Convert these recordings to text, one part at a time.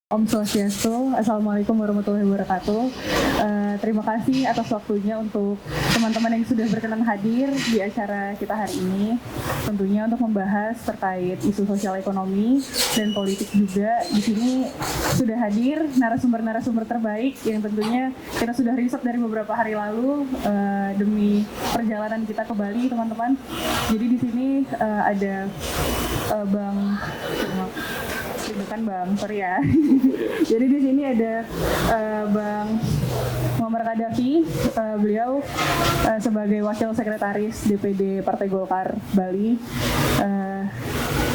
Om Swastiastu, Assalamualaikum warahmatullahi wabarakatuh. Terima kasih atas waktunya untuk teman-teman yang sudah berkenan hadir di acara kita hari ini. Tentunya untuk membahas terkait isu sosial ekonomi dan politik juga. Di sini sudah hadir narasumber-narasumber terbaik yang tentunya kita sudah riset dari beberapa hari lalu demi perjalanan kita ke Bali, teman-teman. Jadi di sini ada sorry ya. Jadi di sini ada Bang Muhammad Kadafi, beliau sebagai Wakil Sekretaris DPD Partai Golkar Bali.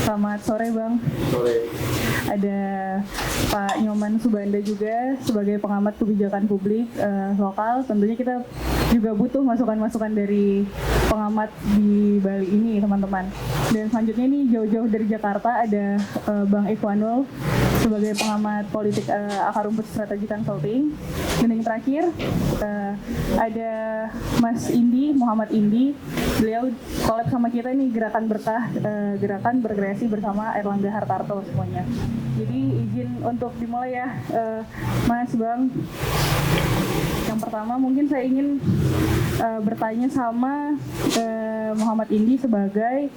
Selamat sore Bang. Sore. Ada Pak Nyoman Subanda juga sebagai pengamat kebijakan publik lokal. Tentunya kita juga butuh masukan-masukan dari pengamat di Bali ini, teman-teman. Dan selanjutnya ini jauh-jauh dari Jakarta ada Bang Ikhwanul sebagai pengamat politik Akar Rumput Strategi Consulting. Dan yang terakhir ada Mas Indi, Muhammad Indi. Beliau collab sama kita nih Gerakan Berkah, gerakan berkreasi bersama Erlangga Hartarto semuanya. Jadi izin untuk dimulai ya, Mas Bang. Yang pertama mungkin saya ingin bertanya sama Muhammad Indi sebagai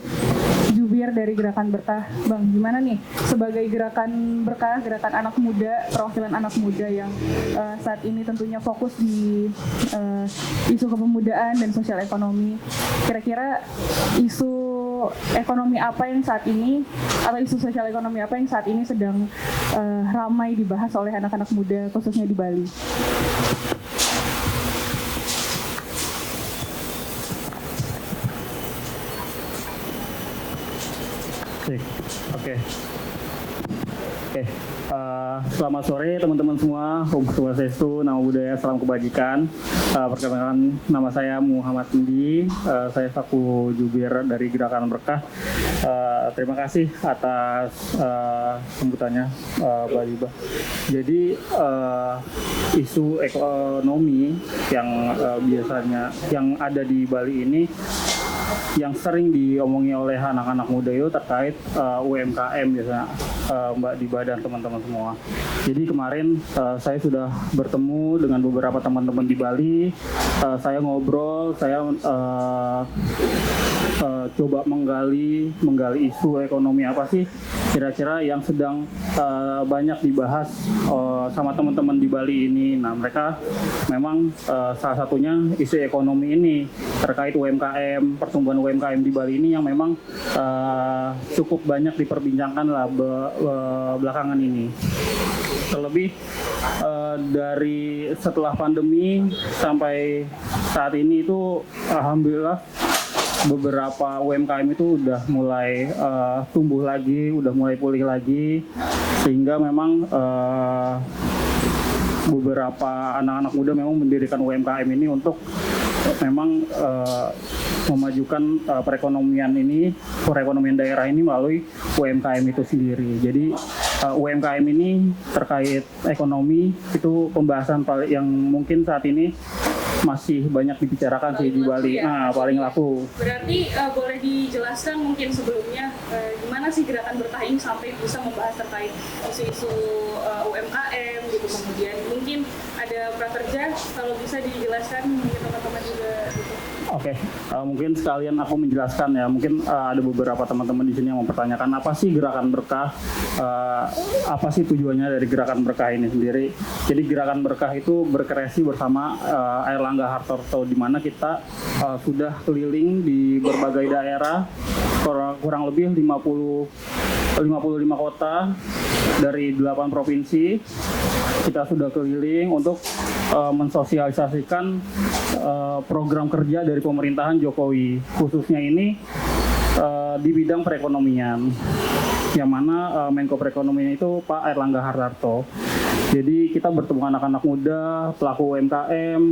jubir dari Gerakan Berkah. Bang, gimana nih sebagai Gerakan Berkah, gerakan anak muda, perwakilan anak muda yang saat ini tentunya fokus di isu kepemudaan dan sosial ekonomi. Kira-kira isu ekonomi apa yang saat ini, atau isu sosial ekonomi apa yang saat ini sedang ramai dibahas oleh anak-anak muda khususnya di Bali? Oke. Selamat sore teman-teman semua. Om Swastiastu, Namo Buddhaya, Salam Kebajikan. Perkenalkan, nama saya Muhammad Indi. Saya selaku jubir dari Gerakan Berkah. Terima kasih atas sambutannya, Mbak Liba. Jadi isu ekonomi yang biasanya yang ada di Bali ini, yang sering diomongi oleh anak-anak muda itu terkait UMKM biasanya, Mbak Diba dan teman-teman semua. Jadi kemarin saya sudah bertemu dengan beberapa teman-teman di Bali. Saya ngobrol, saya coba menggali isu ekonomi apa sih kira-kira yang sedang banyak dibahas sama teman-teman di Bali ini. Nah, mereka memang salah satunya isu ekonomi ini terkait UMKM, pertumbuhan UMKM di Bali ini yang memang cukup banyak diperbincangkan lah belakangan ini. Terlebih dari setelah pandemi sampai saat ini itu alhamdulillah beberapa UMKM itu udah mulai tumbuh lagi, udah mulai pulih lagi, sehingga memang beberapa anak-anak muda memang mendirikan UMKM ini untuk memang memajukan perekonomian daerah ini melalui UMKM itu sendiri. Jadi UMKM ini terkait ekonomi itu pembahasan yang mungkin saat ini masih banyak dibicarakan sih di Bali. Ya? Paling laku. Berarti boleh dijelaskan mungkin sebelumnya gimana sih Gerakan Berkah ini sampai bisa membahas terkait isu-isu UMKM gitu, kemudian mungkin ada prakerja, kalau bisa dijelaskan mungkin teman-teman juga gitu. Oke, mungkin sekalian aku menjelaskan ya. Mungkin ada beberapa teman-teman di sini yang mempertanyakan apa sih Gerakan Berkah, apa sih tujuannya dari Gerakan Berkah ini sendiri. Jadi Gerakan Berkah itu berkreasi bersama Erlangga Hartarto, di mana kita sudah keliling di berbagai daerah, kurang lebih 55 kota dari 8 provinsi. Kita sudah keliling untuk mensosialisasikan program kerja dari pemerintahan Jokowi, khususnya ini di bidang perekonomian, yang mana Menko Perekonomian itu Pak Erlangga Hartarto. Jadi kita bertemu anak-anak muda, pelaku UMKM,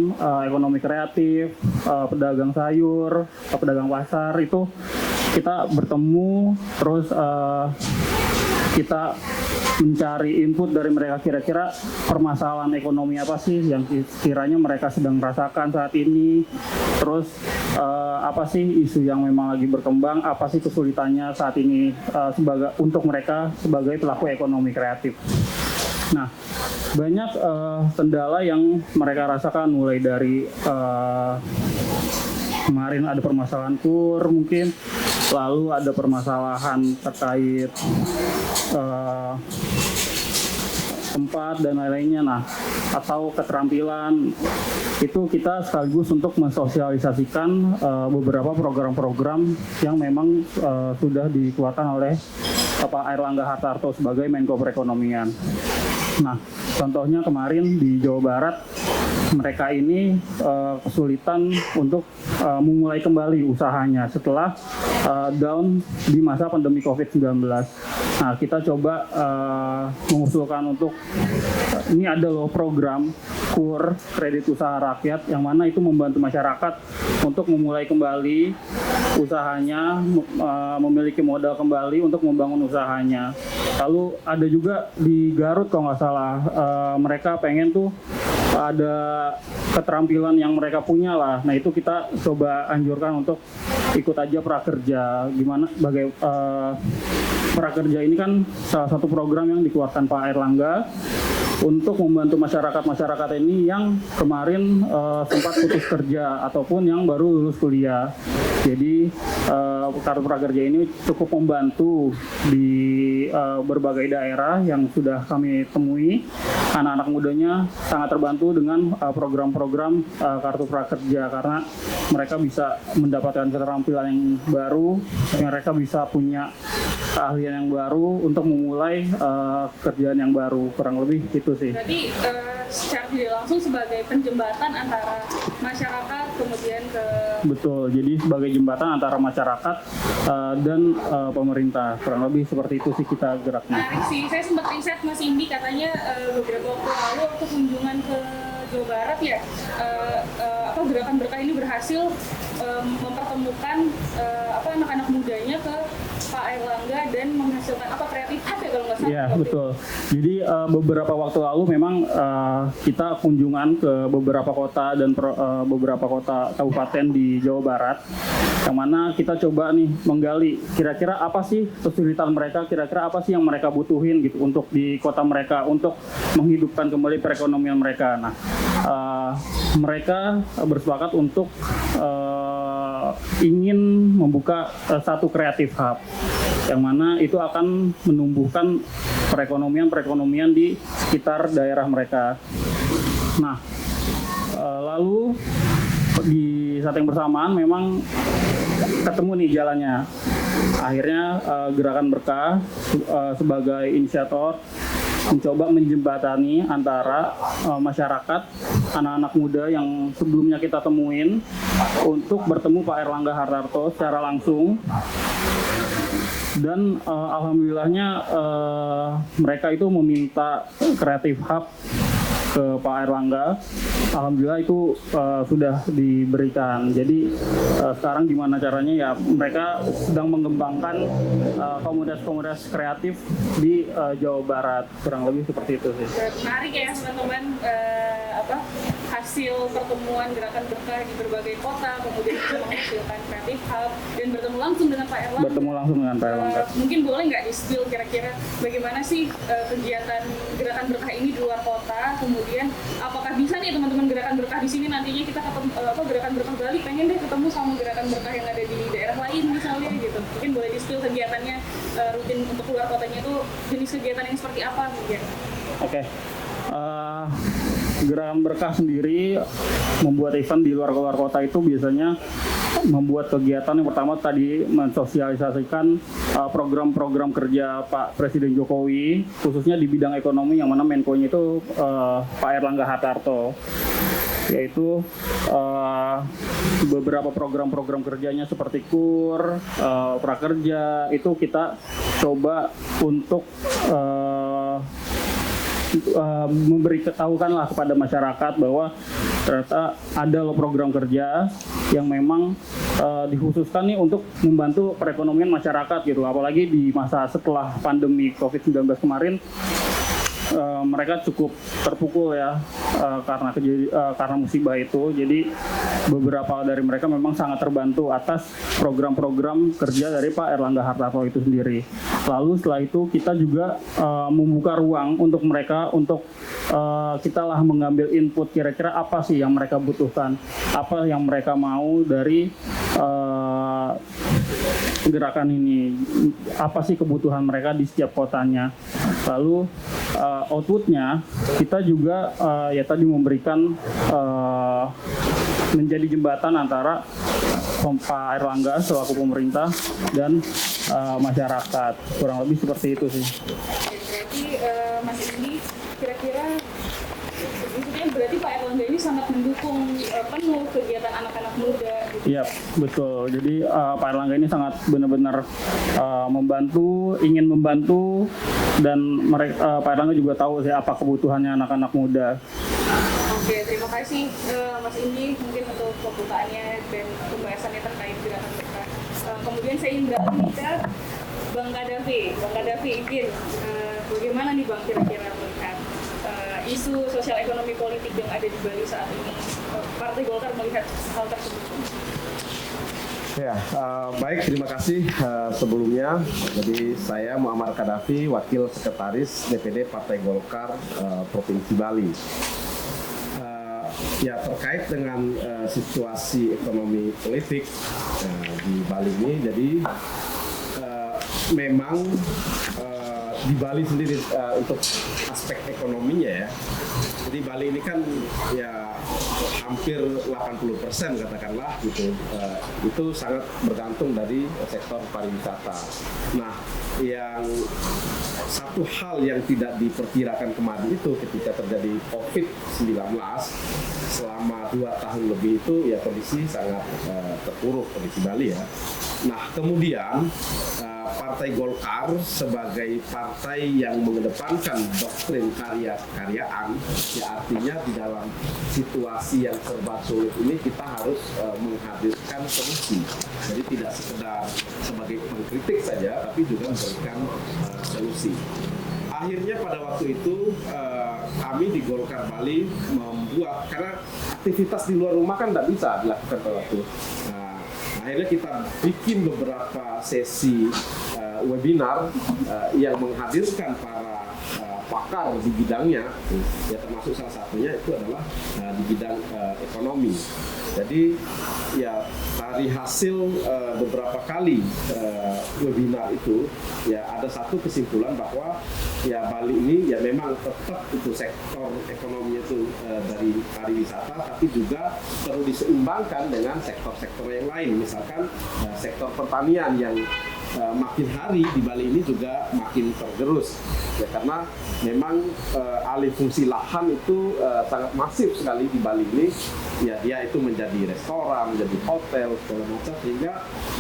ekonomi kreatif, pedagang sayur, pedagang pasar, itu kita bertemu, terus kita mencari input dari mereka, kira-kira permasalahan ekonomi apa sih yang kiranya mereka sedang rasakan saat ini, terus apa sih isu yang memang lagi berkembang, apa sih kesulitannya saat ini untuk mereka sebagai pelaku ekonomi kreatif. Nah, banyak kendala yang mereka rasakan mulai dari kemarin ada permasalahan kur mungkin, lalu ada permasalahan terkait tempat dan lain-lainnya, nah atau keterampilan. Itu kita sekaligus untuk mensosialisasikan beberapa program-program yang memang sudah dikeluarkan oleh Pak Airlangga Hartarto sebagai Menko Perekonomian. Nah, contohnya kemarin di Jawa Barat mereka ini kesulitan untuk memulai kembali usahanya setelah down di masa pandemi COVID-19. Nah, kita coba mengusulkan untuk ini ada loh program KUR, kredit usaha rakyat, yang mana itu membantu masyarakat untuk memulai kembali usahanya, memiliki modal kembali untuk membangun usahanya. Lalu ada juga di Garut kalau nggak salah, mereka pengen tuh ada keterampilan yang mereka punya lah. Nah itu kita coba anjurkan untuk ikut aja prakerja. Gimana prakerja ini kan salah satu program yang dikeluarkan Pak Airlangga untuk membantu masyarakat ini yang kemarin sempat putus kerja ataupun yang baru lulus kuliah. Jadi kartu prakerja ini cukup membantu di berbagai daerah yang sudah kami temui. Anak-anak mudanya sangat terbantu dengan program-program kartu prakerja karena mereka bisa mendapatkan keterampilan yang baru, mereka bisa punya keahlian yang baru untuk memulai kerjaan yang baru, kurang lebih itu sih. Berarti secara tidak langsung sebagai penjembatan antara masyarakat kemudian ke... Betul, jadi sebagai jembatan antara masyarakat dan pemerintah, kurang lebih seperti itu sih kita geraknya. Menarik sih, saya sempat riset Mas Indi katanya beberapa waktu lalu waktu kunjungan ke Jawa Barat ya, gerakan berkah ini berhasil mempertemukan anak-anak mudanya ke Pak Airlangga dan menghasilkan kreatif hub ya kalau nggak salah. Iya betul. Jadi beberapa waktu lalu memang kita kunjungan ke beberapa kota dan beberapa kota kabupaten di Jawa Barat, yang mana kita coba nih menggali kira-kira apa sih kesulitan mereka, kira-kira apa sih yang mereka butuhin gitu untuk di kota mereka untuk menghidupkan kembali perekonomian mereka. Nah mereka bersepakat untuk ingin membuka satu kreatif hub yang mana itu akan menumbuhkan perekonomian di sekitar daerah mereka. Nah, lalu di saat yang bersamaan memang ketemu nih jalannya. Akhirnya Gerakan Berkah sebagai inisiator mencoba menjembatani antara masyarakat, anak-anak muda yang sebelumnya kita temuin untuk bertemu Pak Airlangga Hartarto secara langsung. Dan alhamdulillahnya mereka itu meminta kreatif hub ke Pak Airlangga. Alhamdulillah itu sudah diberikan. Jadi sekarang gimana caranya ya, mereka sedang mengembangkan komunitas-komunitas kreatif di Jawa Barat, kurang lebih seperti itu sih. Menarik ya teman-teman, hasil pertemuan Gerakan Berkah di berbagai kota kemudian bisa menghasilkan kreatif hub dan bertemu langsung dengan Pak Airlangga. Bertemu langsung dengan Pak Airlangga. Mungkin boleh nggak di-spill kira-kira bagaimana sih kegiatan Gerakan Berkah ini di luar kota, kemudian apakah bisa nih teman-teman Gerakan Berkah di sini nantinya kita ketemu Gerakan Berkah Bali pengen deh ketemu sama Gerakan Berkah yang ada di daerah lain misalnya gitu. Mungkin boleh di-spill kegiatannya rutin untuk luar kotanya itu jenis kegiatan yang seperti apa mungkin. Oke. Gerakan Berkah sendiri membuat event di luar kota itu biasanya membuat kegiatan yang pertama tadi mensosialisasikan program-program kerja Pak Presiden Jokowi khususnya di bidang ekonomi yang mana Menko-nya itu Pak Airlangga Hartarto, yaitu beberapa program-program kerjanya seperti KUR, prakerja itu kita coba untuk memberitahukanlah kepada masyarakat bahwa ternyata ada loh program kerja yang memang dikhususkan nih untuk membantu perekonomian masyarakat gitu. Apalagi di masa setelah pandemi COVID-19 kemarin, mereka cukup terpukul ya karena musibah itu. Jadi beberapa dari mereka memang sangat terbantu atas program-program kerja dari Pak Erlangga Hartarto itu sendiri. Lalu setelah itu kita juga membuka ruang untuk mereka untuk kita lah mengambil input kira-kira apa sih yang mereka butuhkan, apa yang mereka mau dari gerakan ini, apa sih kebutuhan mereka di setiap kotanya. Lalu outputnya kita juga ya tadi memberikan menjadi jembatan antara Pak Erlangga selaku pemerintah dan masyarakat, kurang lebih seperti itu sih. Berarti Mas Indi kira-kira maksudnya berarti Pak Erlangga ini sangat mendukung penuh kegiatan anak-anak muda gitu. Iya, betul. Jadi Pak Erlangga ini sangat benar-benar membantu, ingin membantu, dan Pak Erlangga juga tahu sih apa kebutuhannya anak-anak muda. Oke, terima kasih Mas Indi mungkin untuk pembukaannya dan pembahasannya terkait gerakan berkah. Kemudian saya ingin beralih ke Bang Kadafi. Bang Kadafi, izin bagaimana nih Bang kira-kira melihat isu sosial ekonomi politik yang ada di Bali saat ini? Partai Golkar melihat hal tersebut. Ya, baik, terima kasih sebelumnya. Jadi saya Muammar Kadafi, Wakil Sekretaris DPD Partai Golkar Provinsi Bali. Ya, terkait dengan situasi ekonomi politik di Bali ini, jadi memang di Bali sendiri untuk aspek ekonominya ya. Jadi Bali ini kan ya hampir 80% katakanlah gitu. Itu sangat bergantung dari sektor pariwisata. Nah, yang satu hal yang tidak diperkirakan kemarin itu ketika terjadi COVID-19 selama 2 tahun lebih itu ya kondisi sangat terpuruk kondisi Bali ya. Nah, kemudian Partai Golkar sebagai partai yang mengedepankan doktrin karya-karyaan, ya artinya di dalam situasi yang serba sulit ini kita harus menghadirkan solusi. Jadi tidak sekedar sebagai pengkritik saja, tapi juga memberikan solusi. Akhirnya pada waktu itu kami di Golkar Bali membuat, karena aktivitas di luar rumah kan tidak bisa dilakukan pada waktu. Akhirnya kita bikin beberapa sesi webinar yang menghadirkan para pakar di bidangnya, ya termasuk salah satunya itu adalah di bidang ekonomi. Jadi ya dari hasil beberapa kali webinar itu ya ada satu kesimpulan bahwa ya Bali ini ya memang tetap itu sektor ekonomi itu dari pariwisata, tapi juga perlu diseimbangkan dengan sektor-sektor yang lain, misalkan sektor pertanian yang makin hari di Bali ini juga makin tergerus ya, karena memang alih fungsi lahan itu sangat masif sekali di Bali ini ya, dia itu menjadi restoran, menjadi hotel segala macam, sehingga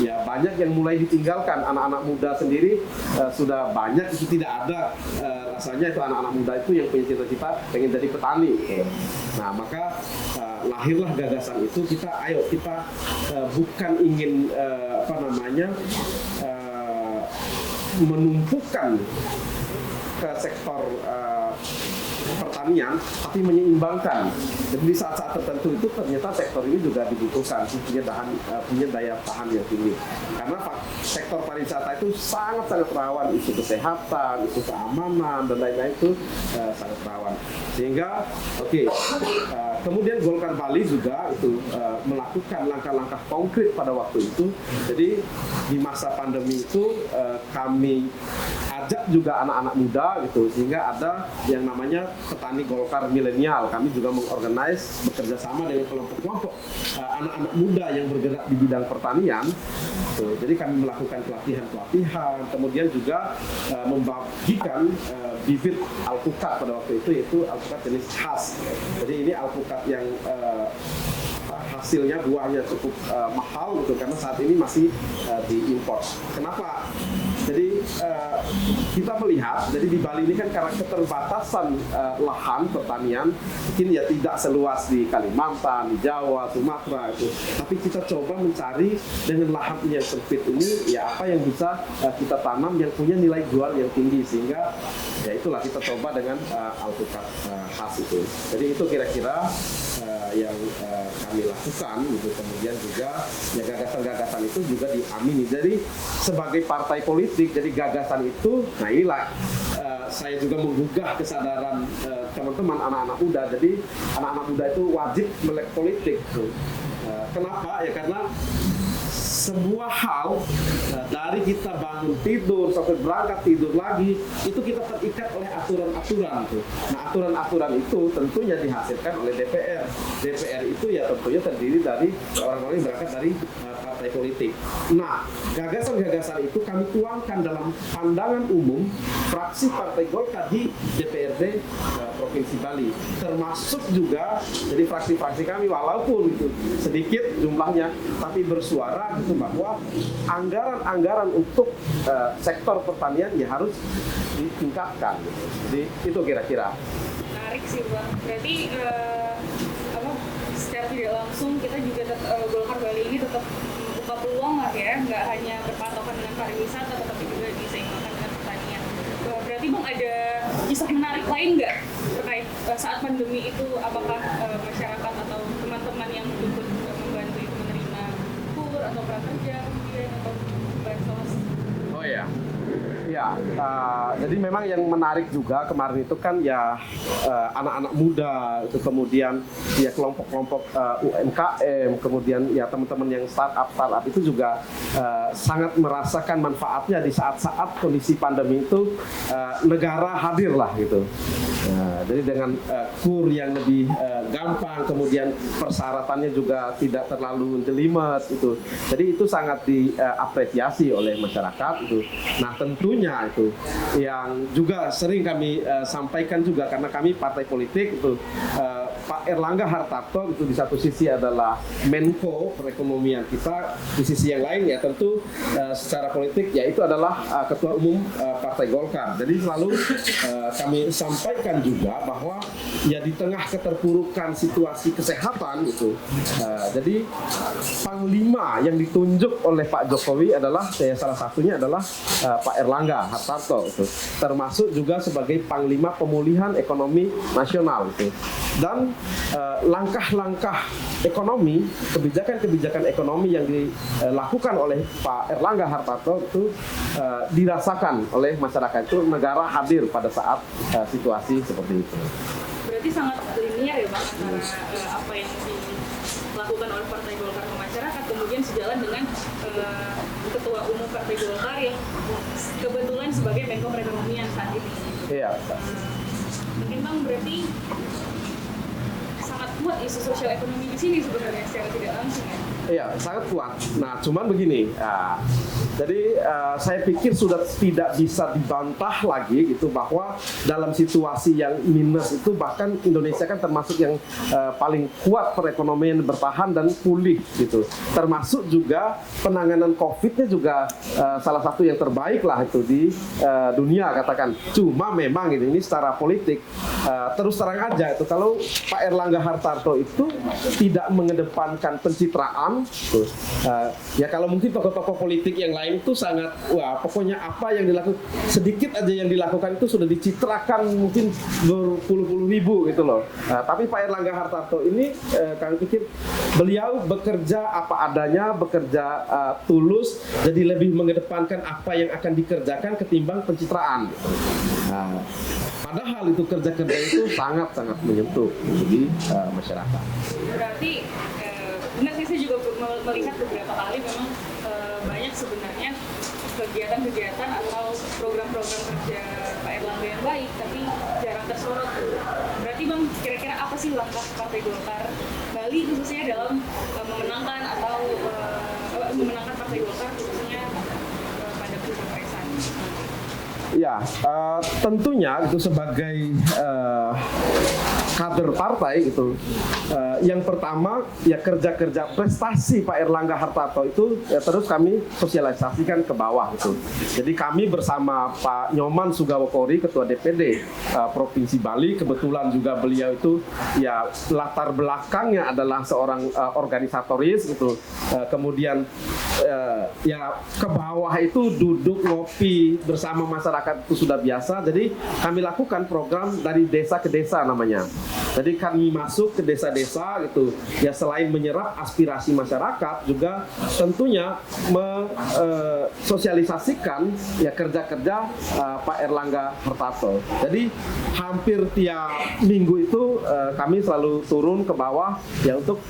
ya banyak yang mulai ditinggalkan. Anak-anak muda sendiri sudah banyak itu tidak ada rasanya itu anak-anak muda itu yang punya cita-cita pengen jadi petani. Nah, maka lahirlah gagasan itu, kita bukan ingin menumpukan ke sektor pertanian, tapi menyeimbangkan. Jadi di saat-saat tertentu itu ternyata sektor ini juga dibutuhkan, punya daya tahan yang tinggi. Karena sektor pariwisata itu sangat-sangat rawan isu kesehatan, isu keamanan dan lain-lain itu sangat rawan. Sehingga kemudian Golkar Bali juga itu melakukan langkah-langkah konkret pada waktu itu. Jadi di masa pandemi itu kami ajak juga anak-anak muda gitu, sehingga ada yang namanya petani Golkar milenial. Kami juga mengorganize bekerja sama dengan kelompok-kelompok anak-anak muda yang bergerak di bidang pertanian. Jadi kami melakukan pelatihan, kemudian juga membagikan bibit alpukat pada waktu itu, yaitu alpukat jenis khas. Jadi ini alpukat yang hasilnya buahnya cukup mahal gitu, karena saat ini masih diimpor. Kenapa? Jadi kita melihat, jadi di Bali ini kan karena keterbatasan lahan pertanian, mungkin ya tidak seluas di Kalimantan, di Jawa, Sumatera itu. Tapi kita coba mencari dengan lahan yang sempit ini, ya apa yang bisa kita tanam yang punya nilai jual yang tinggi, sehingga ya itulah kita coba dengan alpukat khas itu. Jadi itu kira-kira yang kami lakukan gitu. Kemudian juga ya gagasan-gagasan itu juga diamini. Jadi sebagai partai politik, jadi gagasan itu, nah inilah saya juga menggugah kesadaran teman-teman anak-anak muda. Jadi anak-anak muda itu wajib melek politik tuh. Kenapa? Ya karena sebuah hal dari kita bangun tidur sampai berangkat tidur lagi itu kita terikat oleh aturan-aturan tuh. Nah aturan-aturan itu tentunya dihasilkan oleh DPR. DPR itu ya tentunya terdiri dari orang-orang yang berangkat dari partai politik. Nah gagasan-gagasan itu kami tuangkan dalam pandangan umum fraksi Partai Golkar di DPRD Provinsi Bali, termasuk juga jadi fraksi-fraksi kami walaupun itu sedikit jumlahnya tapi bersuara gitu bahwa anggaran-anggaran untuk sektor pertanian ya harus ditingkatkan. Jadi itu kira-kira. Menarik sih Bang. Berarti secara tidak langsung kita juga Golkar Bali ini tetap membuka peluang lah ya, nggak hanya berpatokan dengan pariwisata tetapi juga diseimbangkan dengan pertanian. Berarti Bang ada kisah menarik lain nggak terkait saat pandemi itu, apakah masyarakat atau teman-teman yang ikut membantu itu menerima kur atau prakerja kemudian atau bansos? Oh ya. Ya, jadi memang yang menarik juga kemarin itu kan ya anak-anak muda, itu kemudian ya kelompok-kelompok UMKM, kemudian ya teman-teman yang startup itu juga sangat merasakan manfaatnya di saat-saat kondisi pandemi itu negara hadir lah gitu. Jadi dengan kur yang lebih gampang, kemudian persyaratannya juga tidak terlalu jelimet itu. Jadi itu sangat diapresiasi oleh masyarakat itu. Nah tentunya itu yang juga sering kami sampaikan juga karena kami partai politik itu Pak Erlangga Hartarto itu di satu sisi adalah Menko perekonomian kita, di sisi yang lain ya tentu secara politik ya itu adalah Ketua Umum Partai Golkar. Jadi selalu kami sampaikan juga bahwa ya di tengah keterpurukan situasi kesehatan itu, jadi Panglima yang ditunjuk oleh Pak Jokowi adalah salah satunya adalah Pak Erlangga Hartarto itu, termasuk juga sebagai Panglima Pemulihan Ekonomi Nasional itu. Dan langkah-langkah ekonomi, kebijakan-kebijakan ekonomi yang dilakukan oleh Pak Erlangga Hartarto itu dirasakan oleh masyarakat, itu negara hadir pada saat situasi seperti itu. Berarti sangat linear ya Bang antara apa yang dilakukan oleh Partai Golkar ke masyarakat kemudian sejalan dengan Ketua Umum Partai Golkar yang kebetulan sebagai Menko Perekonomian saat ini. Iya. Mungkin Bang berarti sangat kuat isu sosial ekonomi di sini sebenarnya secara tidak langsung ya. Iya, sangat kuat. Nah, cuman begini, jadi saya pikir sudah tidak bisa dibantah lagi gitu bahwa dalam situasi yang minus itu bahkan Indonesia kan termasuk yang paling kuat perekonomian bertahan dan pulih gitu. Termasuk juga penanganan COVID-nya juga salah satu yang terbaik lah itu di dunia katakan. Cuma memang ini secara politik terus terang aja itu kalau Pak Erlangga Hartarto itu tidak mengedepankan pencitraan. Ya kalau mungkin tokoh-tokoh politik yang lain itu sangat wah pokoknya apa yang dilakukan sedikit aja yang dilakukan itu sudah dicitrakan mungkin berpuluh-puluh ribu gitu loh. Tapi Pak Erlangga Hartarto ini kami pikir beliau bekerja apa adanya, bekerja tulus, jadi lebih mengedepankan apa yang akan dikerjakan ketimbang pencitraan. Padahal itu kerja-kerja itu sangat-sangat menyentuh di masyarakat. Berarti benar sih saya juga melihat beberapa kali memang banyak sebenarnya kegiatan-kegiatan atau program-program kerja Pak Erlangga yang baik tapi jarang tersorot. Berarti Bang kira-kira apa sih langkah Partai Golkar Bali khususnya dalam memenangkan atau memenangkan Partai Golkar khususnya pada pilpresan? Ya, tentunya itu sebagai kader partai itu, yang pertama ya kerja-kerja prestasi Pak Erlangga Hartarto itu ya terus kami sosialisasikan ke bawah itu. Jadi kami bersama Pak Nyoman Sugawokori, Ketua DPD Provinsi Bali, kebetulan juga beliau itu ya latar belakangnya adalah seorang organisatoris gitu. Kemudian ya ke bawah itu duduk ngopi bersama masyarakat itu sudah biasa. Jadi kami lakukan program dari desa ke desa namanya. Jadi kami masuk ke desa-desa gitu, ya selain menyerap aspirasi masyarakat juga tentunya sosialisasikan ya kerja-kerja Pak Erlangga Hartarto. Jadi hampir tiap minggu itu kami selalu turun ke bawah ya untuk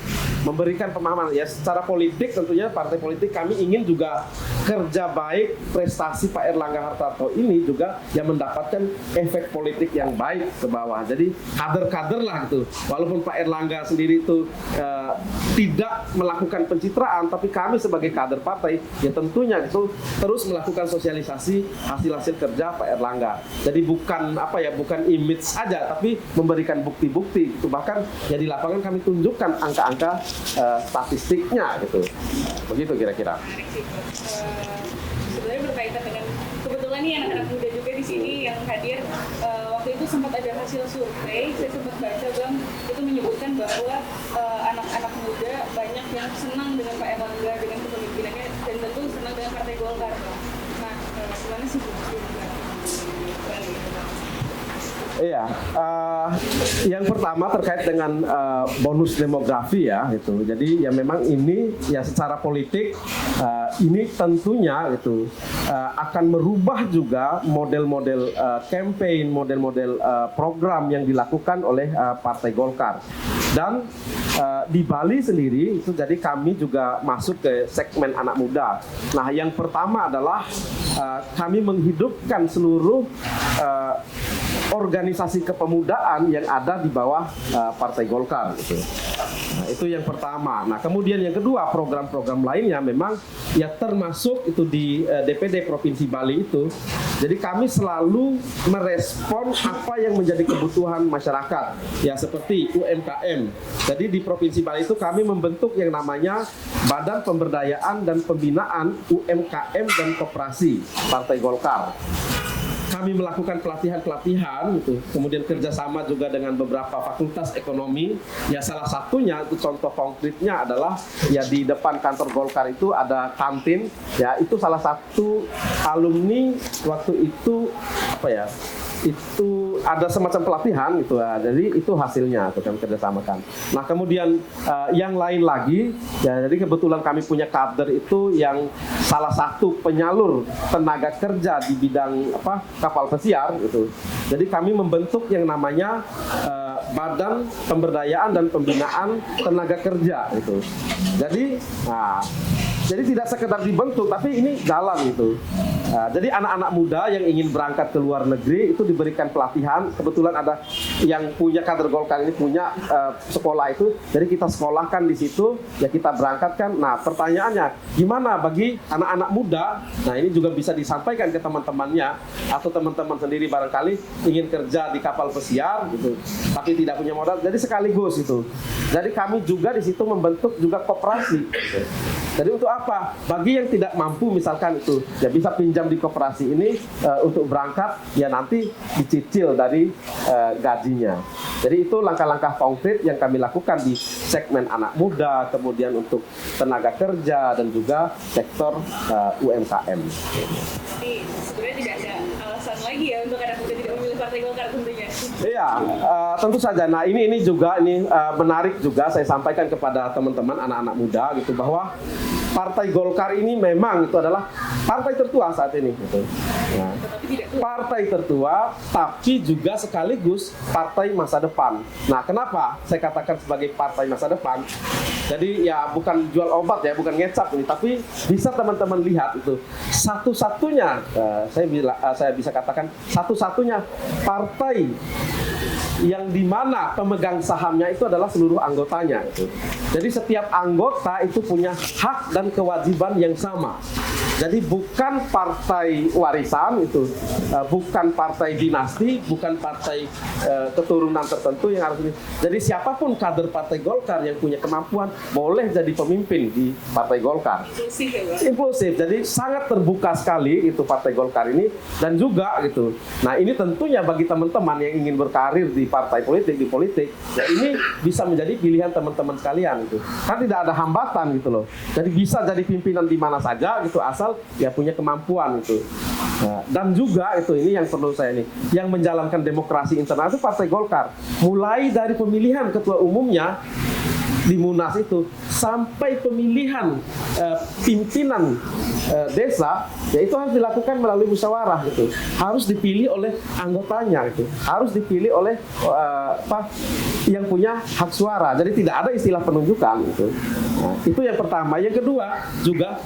memberikan pemahaman ya secara politik. Tentunya partai politik kami ingin juga kerja baik prestasi Pak Erlangga Hartarto ini juga yang mendapatkan efek politik yang baik ke bawah. Jadi kader-kader lah gitu. Walaupun Pak Erlangga sendiri itu tidak melakukan pencitraan, tapi kami sebagai kader partai ya tentunya itu terus melakukan sosialisasi hasil-hasil kerja Pak Erlangga. Jadi bukan bukan image saja, tapi memberikan bukti-bukti itu. Bahkan ya di lapangan kami tunjukkan angka-angka statistiknya gitu. Begitu kira-kira. Menarik sih. Sebenarnya berkaitan dengan kebetulan nih anak-anak muda juga di sini yang hadir. Waktu itu sempat ada hasil survei, saya sempat baca Bang, itu menyebutkan bahwa anak-anak muda banyak yang senang dengan Pak Erlangga, dengan kepemimpinannya, dan tentu senang dengan Partai Golkar. Nah, gimana sih Iya, yang pertama terkait dengan bonus demografi ya, gitu. Jadi ya memang ini ya secara politik ini tentunya itu akan merubah juga model-model campaign, model-model program yang dilakukan oleh Partai Golkar. Dan di Bali sendiri itu jadi kami juga masuk ke segmen anak muda. Nah, yang pertama adalah kami menghidupkan seluruh organisasi kepemudaan yang ada di bawah Partai Golkar gitu. Nah, itu yang pertama. Nah, kemudian yang kedua, program-program lainnya memang ya termasuk itu di DPD Provinsi Bali itu. Jadi kami selalu merespon apa yang menjadi kebutuhan masyarakat. Ya seperti UMKM. Jadi di Provinsi Bali itu kami membentuk yang namanya Badan Pemberdayaan dan Pembinaan UMKM dan Koperasi Partai Golkar. Kami melakukan pelatihan-pelatihan gitu. Kemudian kerjasama juga dengan beberapa fakultas ekonomi. Ya salah satunya itu contoh konkretnya adalah ya di depan kantor Golkar itu ada kantin. Ya itu salah satu alumni waktu itu itu ada semacam pelatihan gitu ya. Jadi itu hasilnya itu kami kerjasamakan. Nah kemudian yang lain lagi ya, jadi kebetulan kami punya kader itu yang salah satu penyalur tenaga kerja di bidang kapal pesiar gitu. Jadi kami membentuk yang namanya Badan Pemberdayaan dan Pembinaan Tenaga Kerja itu. Jadi tidak sekedar dibentuk, tapi ini jalan gitu. Jadi anak-anak muda yang ingin berangkat ke luar negeri itu diberikan pelatihan. Kebetulan ada yang punya kader Golkar ini punya sekolah itu, jadi kita sekolahkan di situ, ya kita berangkatkan. Nah pertanyaannya, gimana bagi anak-anak muda? Nah ini juga bisa disampaikan ke teman-temannya atau teman-teman sendiri barangkali ingin kerja di kapal pesiar gitu, tapi tidak punya modal. Jadi sekaligus itu. Jadi kami juga di situ membentuk juga koperasi. Gitu. Jadi untuk apa? Bagi yang tidak mampu misalkan itu ya bisa pinjam di koperasi ini untuk berangkat ya nanti dicicil dari gajinya. Jadi itu langkah-langkah konkret yang kami lakukan di segmen anak muda, kemudian untuk tenaga kerja dan juga sektor UMKM. Jadi sebenarnya tidak ada alasan lagi ya untuk anak muda tidak memilih Partai Golkar tentunya. Iya, tentu saja. Nah ini juga menarik juga saya sampaikan kepada teman-teman anak-anak muda gitu bahwa Partai Golkar ini memang itu adalah partai tertua saat ini gitu. Nah, partai tertua tapi juga sekaligus partai masa depan. Nah, kenapa saya katakan sebagai partai masa depan? Jadi ya bukan jual obat ya, bukan ngecap ini, tapi bisa teman-teman lihat itu satu-satunya saya bisa katakan satu-satunya partai yang dimana pemegang sahamnya itu adalah seluruh anggotanya. Gitu. Jadi setiap anggota itu punya hak dan kewajiban yang sama. Jadi bukan partai warisan itu, bukan partai dinasti, bukan partai keturunan tertentu yang harus ini. Jadi siapapun kader Partai Golkar yang punya kemampuan boleh jadi pemimpin di Partai Golkar. Inklusif ya Pak? Inklusif, jadi sangat terbuka sekali itu Partai Golkar ini, dan juga gitu. Nah ini tentunya bagi teman-teman yang ingin berkarir di partai politik, di politik, ya ini bisa menjadi pilihan teman-teman sekalian gitu. Kan tidak ada hambatan gitu loh. Jadi bisa jadi pimpinan di mana saja gitu, asal ya punya kemampuan itu. Nah, dan juga itu ini yang perlu saya ini, yang menjalankan demokrasi internal itu Partai Golkar. Mulai dari pemilihan ketua umumnya di Munas itu sampai pemilihan pimpinan desa, ya itu harus dilakukan melalui musyawarah gitu. Harus dipilih oleh anggotanya gitu. Harus dipilih oleh yang punya hak suara. Jadi tidak ada istilah penunjukan gitu. Nah, itu yang pertama. Yang kedua juga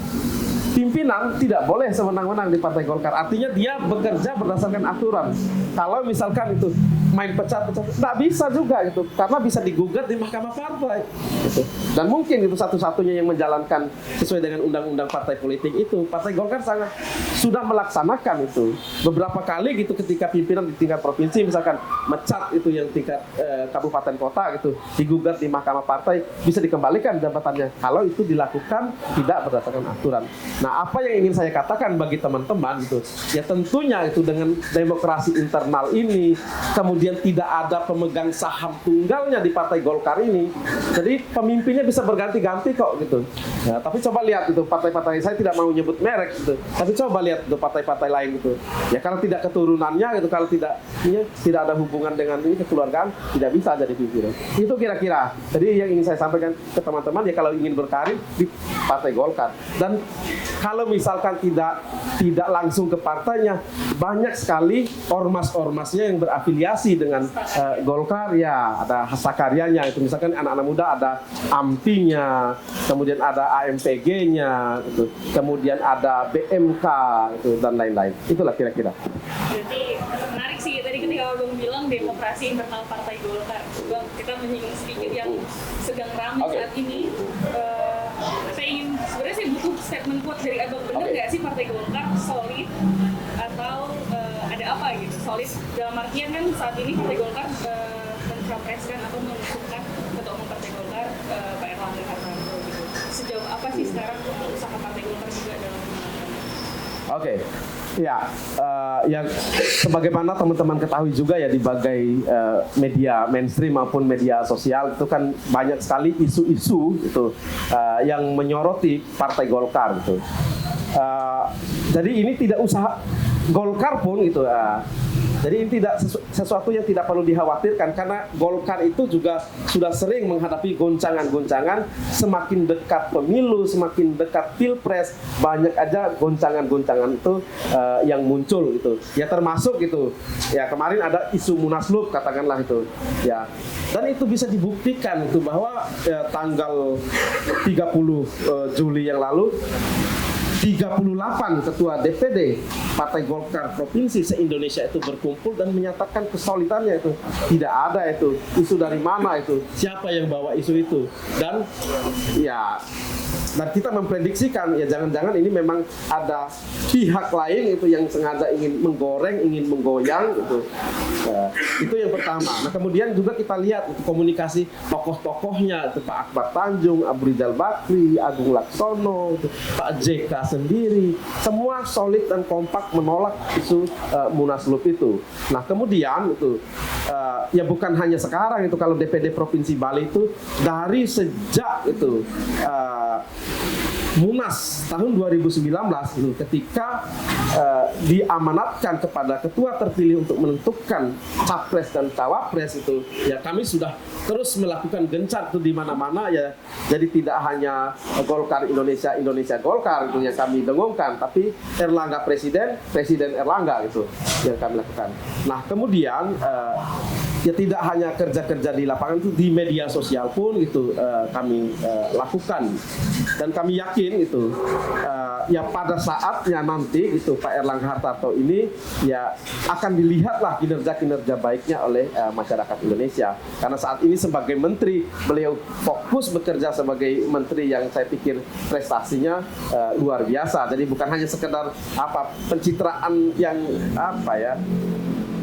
pimpinan tidak boleh sewenang-wenang di Partai Golkar. Artinya dia bekerja berdasarkan aturan. Kalau misalkan itu main pecat-pecat, tidak bisa juga gitu, karena bisa digugat di Mahkamah Partai. Gitu. Dan mungkin itu satu-satunya yang menjalankan sesuai dengan undang-undang partai politik itu. Partai Golkar sangat sudah melaksanakan itu beberapa kali gitu, ketika pimpinan di tingkat provinsi misalkan mecat itu yang tingkat kabupaten kota gitu, digugat di Mahkamah Partai, bisa dikembalikan jabatannya kalau itu dilakukan tidak berdasarkan aturan. Nah, apa yang ingin saya katakan bagi teman-teman itu, ya tentunya itu dengan demokrasi internal ini, kemudian tidak ada pemegang saham tunggalnya di Partai Golkar ini, jadi pemimpinnya bisa berganti-ganti kok gitu. Ya, tapi coba lihat itu partai-partai, saya tidak mau nyebut merek gitu, tapi coba lihat itu partai-partai lain gitu. Ya kalau tidak keturunannya gitu, kalau tidak ada hubungan dengan ini kekeluargaan, tidak bisa jadi pimpinan. Itu kira-kira. Jadi yang ingin saya sampaikan ke teman-teman, ya kalau ingin berkarir di Partai Golkar. Dan kalau misalkan tidak langsung ke partainya, banyak sekali ormas-ormasnya yang berafiliasi dengan Golkar, ya ada Hasakaryanya itu, misalkan anak-anak muda ada AMPI-nya, kemudian ada AMPG-nya gitu, kemudian ada BMK itu, dan lain-lain. Itulah kira-kira. Berarti menarik sih tadi ketika Abang bilang demokrasi internal Partai Golkar. Bang, kita menyinggung sedikit yang sedang ramai saat ini. Sebenarnya saya butuh statement quote dari Abang, benar nggak sih Partai Golkar solid atau ada apa gitu? Solid dalam artian kan saat ini Partai Golkar mencapreskan atau mengusungkan ketua umum Partai Golkar Pak Erlangga Hartarto gitu. Sejauh apa sih sekarang usaha Partai Golkar juga dalam Oke. Ya, yang sebagaimana teman-teman ketahui juga ya, di berbagai media mainstream maupun media sosial itu kan banyak sekali isu-isu itu yang menyoroti Partai Golkar gitu. Jadi ini tidak usah Golkar pun gitu. Jadi ini tidak sesuatu yang tidak perlu dikhawatirkan, karena Golkar itu juga sudah sering menghadapi goncangan-goncangan. Semakin dekat pemilu, semakin dekat pilpres, banyak aja goncangan-goncangan itu yang muncul gitu. Ya termasuk gitu. Ya kemarin ada isu Munaslup katakanlah itu. Ya. Dan itu bisa dibuktikan itu bahwa tanggal 30 Juli yang lalu 38 ketua DPD Partai Golkar Provinsi se-Indonesia itu berkumpul dan menyatakan kesolidannya itu. Tidak ada itu isu dari mana itu, siapa yang bawa isu itu. Dan kita memprediksikan ya jangan-jangan ini memang ada pihak lain itu yang sengaja ingin menggoreng, ingin menggoyang gitu. Itu yang pertama. Nah kemudian juga kita lihat itu komunikasi tokoh-tokohnya itu, Pak Akbar Tanjung, Abu Rizal Bakri, Agung Laksono, itu, Pak JK sendiri, semua solid dan kompak menolak isu Munaslup itu. Nah kemudian itu ya bukan hanya sekarang itu, kalau DPD Provinsi Bali itu dari sejak itu Munas tahun 2019 itu, ketika diamanatkan kepada ketua terpilih untuk menentukan capres dan cawapres itu, ya kami sudah terus melakukan gencar itu di mana-mana ya. Jadi tidak hanya Golkar Indonesia Golkar itu yang kami dengungkan, tapi Erlangga Presiden Erlangga itu yang kami lakukan. Nah kemudian ya tidak hanya kerja-kerja di lapangan itu, di media sosial pun itu kami lakukan, dan kami yakin itu ya pada saatnya nanti itu Pak Erlangga Hartarto ini ya akan dilihatlah kinerja baiknya oleh masyarakat Indonesia, karena saat ini sebagai menteri beliau fokus bekerja sebagai menteri yang saya pikir prestasinya luar biasa. Jadi bukan hanya sekedar pencitraan yang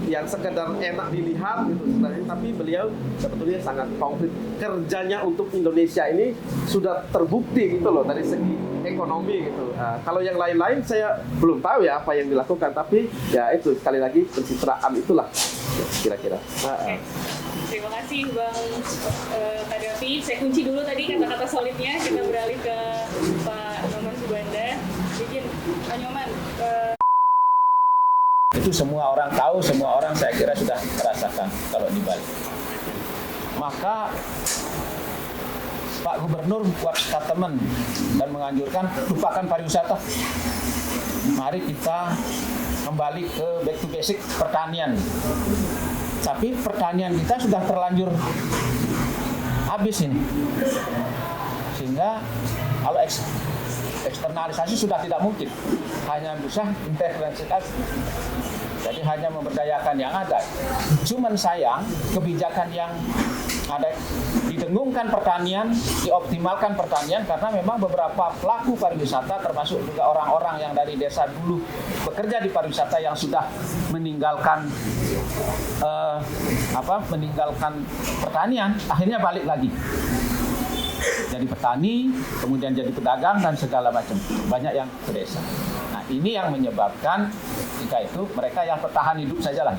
yang sekedar enak dilihat gitu sebenarnya, tapi beliau sebetulnya sangat konkret. Kerjanya untuk Indonesia ini sudah terbukti gitu loh dari segi ekonomi gitu. Kalau yang lain-lain saya belum tahu ya apa yang dilakukan, tapi ya itu sekali lagi pencitraan itulah kira-kira. Oke. Terima kasih Bang Kadafi. Saya kunci dulu tadi kata-kata solidnya. Kita beralih ke Pak Nyoman Subanda. Jadi Pak Nyoman, itu semua orang tahu, semua orang saya kira sudah merasakan kalau di Bali. Maka Pak Gubernur buat statement dan menganjurkan lupakan pariwisata. Mari kita kembali ke back to basic pertanian. Tapi pertanian kita sudah terlanjur habis ini. Sehingga kalau eksternalisasi sudah tidak mungkin, hanya bisa intervensifikasi. Jadi hanya memberdayakan yang ada. Cuman sayang kebijakan yang ada didengungkan pertanian, dioptimalkan pertanian, karena memang beberapa pelaku pariwisata termasuk juga orang-orang yang dari desa dulu bekerja di pariwisata yang sudah meninggalkan meninggalkan pertanian, akhirnya balik lagi. Jadi petani, kemudian jadi pedagang dan segala macam. Banyak yang ke desa. Nah, ini yang menyebabkan jika itu mereka yang bertahan hidup saja lah.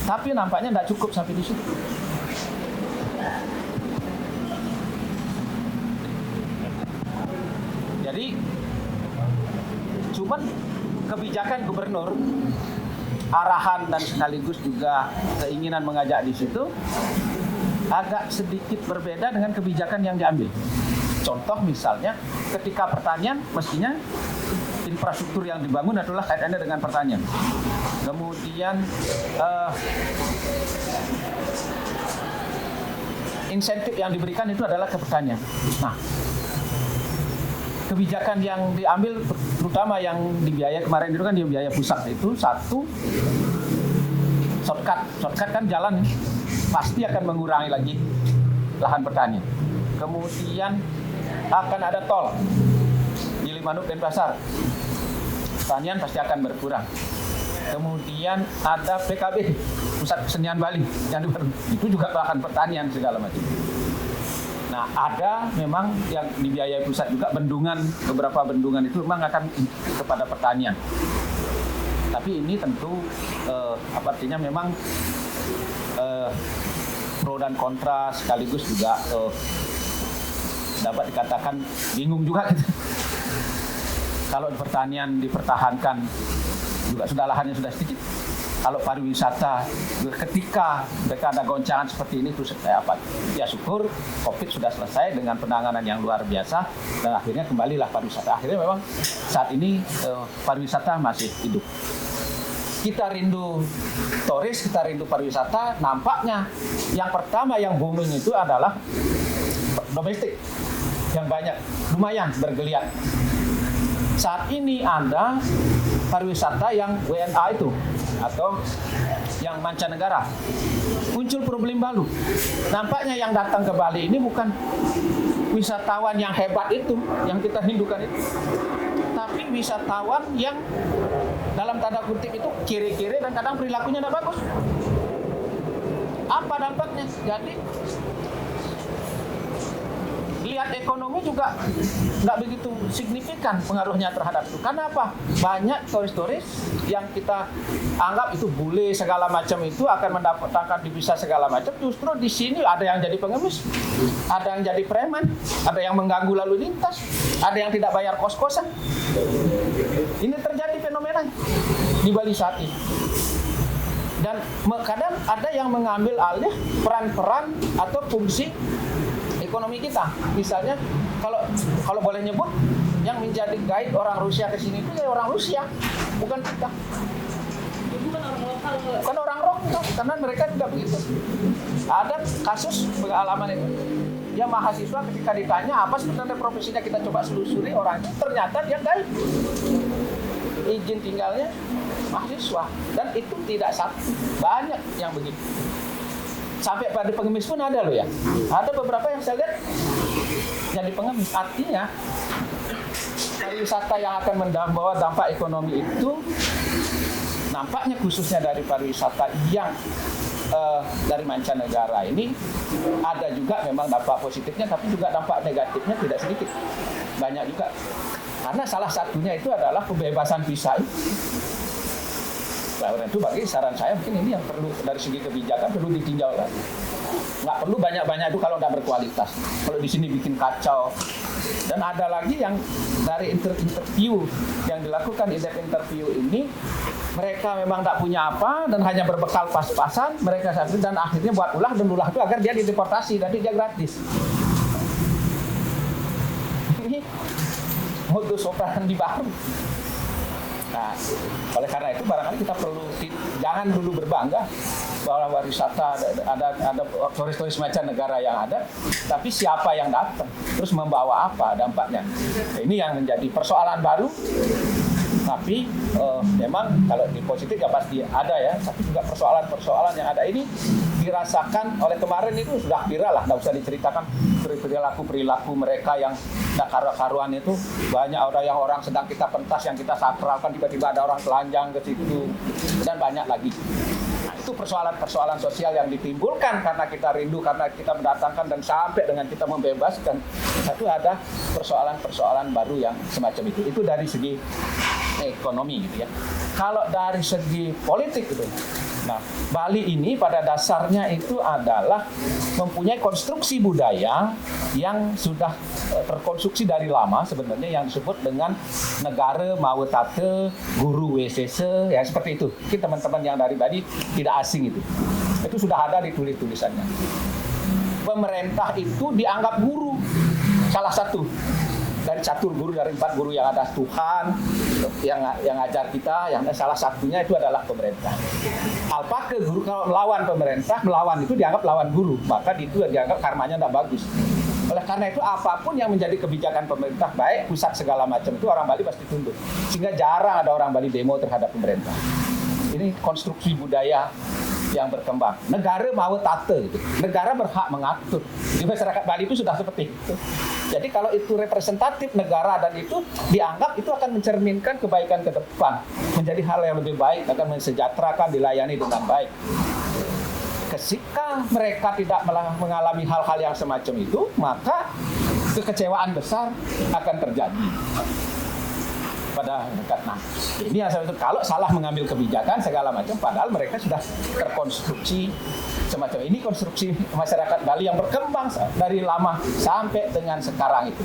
Tapi nampaknya tidak cukup sampai di situ. Jadi, cuman kebijakan gubernur, arahan dan sekaligus juga keinginan mengajak di situ agak sedikit berbeda dengan kebijakan yang diambil. Contoh misalnya, ketika pertanian mestinya infrastruktur yang dibangun adalah kaitannya dengan pertanian. Kemudian insentif yang diberikan itu adalah ke pertanian. Nah, kebijakan yang diambil terutama yang dibiayai kemarin itu kan di biaya pusat itu satu, shortcut kan jalan pasti akan mengurangi lagi lahan pertanian. Kemudian akan ada tol di Limanuk dan Pasar, pertanian pasti akan berkurang. Kemudian ada PKB, Pusat Kesenian Bali, yang itu juga lahan pertanian segala macam. Nah, ada memang yang dibiayai pusat juga bendungan, beberapa bendungan itu memang akan kepada pertanian. Tapi ini tentu artinya memang pro dan kontra sekaligus juga dapat dikatakan bingung juga gitu. Kalau pertanian dipertahankan juga sudah lahannya sudah sedikit. Kalau pariwisata ketika mereka ada goncangan seperti ini itu apa? Ya syukur Covid sudah selesai dengan penanganan yang luar biasa dan akhirnya kembalilah pariwisata. Akhirnya memang saat ini pariwisata masih hidup. Kita rindu turis, kita rindu pariwisata. Nampaknya yang pertama yang booming itu adalah domestik yang banyak, lumayan bergeliat. Saat ini ada pariwisata yang WNA itu atau yang mancanegara. Muncul problem baru. Nampaknya yang datang ke Bali ini bukan wisatawan yang hebat itu, yang kita rindukan itu, tapi wisatawan yang dalam tanda kutip itu kiri-kiri dan kadang perilakunya tidak bagus. Apa dampaknya? Jadi lihat ekonomi juga nggak begitu signifikan pengaruhnya terhadap itu. Karena apa? Banyak turis-turis yang kita anggap itu bule segala macam itu akan mendapatkan divisa segala macam. Justru di sini ada yang jadi pengemis, ada yang jadi preman, ada yang mengganggu lalu lintas, ada yang tidak bayar kos-kosan. Ini terjadi fenomena di Bali saat ini. Dan kadang ada yang mengambil alih peran-peran atau fungsi ekonomi kita. Misalnya kalau boleh nyebut yang menjadi guide orang Rusia ke sini itu ya orang Rusia, bukan kita. bukan orang lokal. Bukan orang lokal. karena mereka juga begitu. Ada kasus pengalaman itu, dia mahasiswa ketika ditanya apa sebenarnya profesinya, kita coba selusuri orangnya, ternyata dia gaib, izin tinggalnya mahasiswa, dan itu tidak satu, banyak yang begitu. Sampai pada pengemis pun ada loh ya. Ada beberapa yang saya lihat jadi pengemis. Artinya pariwisata yang akan membawa dampak ekonomi itu nampaknya khususnya dari pariwisata yang dari mancanegara ini ada juga memang dampak positifnya, tapi juga dampak negatifnya tidak sedikit, banyak juga. Karena salah satunya itu adalah kebebasan visa itu. Nah, itu bagi saran saya mungkin ini yang perlu dari segi kebijakan perlu ditinjau lagi. Nggak perlu banyak-banyak itu kalau nggak berkualitas. Kalau di sini bikin kacau. Dan ada lagi yang dari interview yang dilakukan interview ini, mereka memang nggak punya apa dan hanya berbekal pas-pasan, mereka satu dan akhirnya buat ulah dan ulah itu agar dia dideportasi, nanti dia gratis. Ini modus operandi baru. Nah, oleh karena itu barangkali kita perlu jangan dulu berbangga bahwa pariwisata ada turis-turis mancanegara yang ada, tapi siapa yang datang, terus membawa apa dampaknya. Ini yang menjadi persoalan baru. Tapi memang kalau di positif ya pasti ada ya, tapi juga persoalan-persoalan yang ada ini dirasakan oleh kemarin itu sudah viral lah, nggak usah diceritakan perilaku mereka yang tidak karu-karuan itu. Banyak orang sedang kita pentas, yang kita sakralkan, tiba-tiba ada orang telanjang ke situ, dan banyak lagi. Nah, itu persoalan-persoalan sosial yang ditimbulkan karena kita rindu, karena kita mendatangkan dan sampai dengan kita membebaskan. Satu ada persoalan-persoalan baru yang semacam itu. Itu dari segi ekonomi gitu ya. Kalau dari segi politik gitu. Nah, Bali ini pada dasarnya itu adalah mempunyai konstruksi budaya yang sudah terkonstruksi dari lama sebenarnya, yang disebut dengan negara Mawetate, Guru Wesese, ya seperti itu. Mungkin teman-teman yang dari Bali tidak asing itu. Itu sudah ada di tulisannya. Pemerintah itu dianggap guru, salah satu dari catur guru, dari 4 guru yang ada, Tuhan yang ajar kita, yang salah satunya itu adalah pemerintah. Alpaka guru kalau melawan pemerintah, melawan itu dianggap lawan guru, maka itu dianggap karmanya tidak bagus. Oleh karena itu apapun yang menjadi kebijakan pemerintah, baik pusat segala macam, itu orang Bali pasti tunduk. Sehingga jarang ada orang Bali demo terhadap pemerintah. Ini konstruksi budaya yang berkembang. Negara mau tata gitu. Negara berhak mengatur. Di masyarakat Bali itu sudah seperti itu. Jadi kalau itu representatif negara dan itu dianggap itu akan mencerminkan kebaikan ke depan, menjadi hal yang lebih baik, akan mensejahterakan, dilayani dengan baik. Ketika mereka tidak mengalami hal-hal yang semacam itu, maka kekecewaan besar akan terjadi pada dekat. Nah, ini yang saya maksud, kalau salah mengambil kebijakan segala macam, padahal mereka sudah terkonstruksi semacam ini. Konstruksi masyarakat Bali yang berkembang dari lama sampai dengan sekarang itu.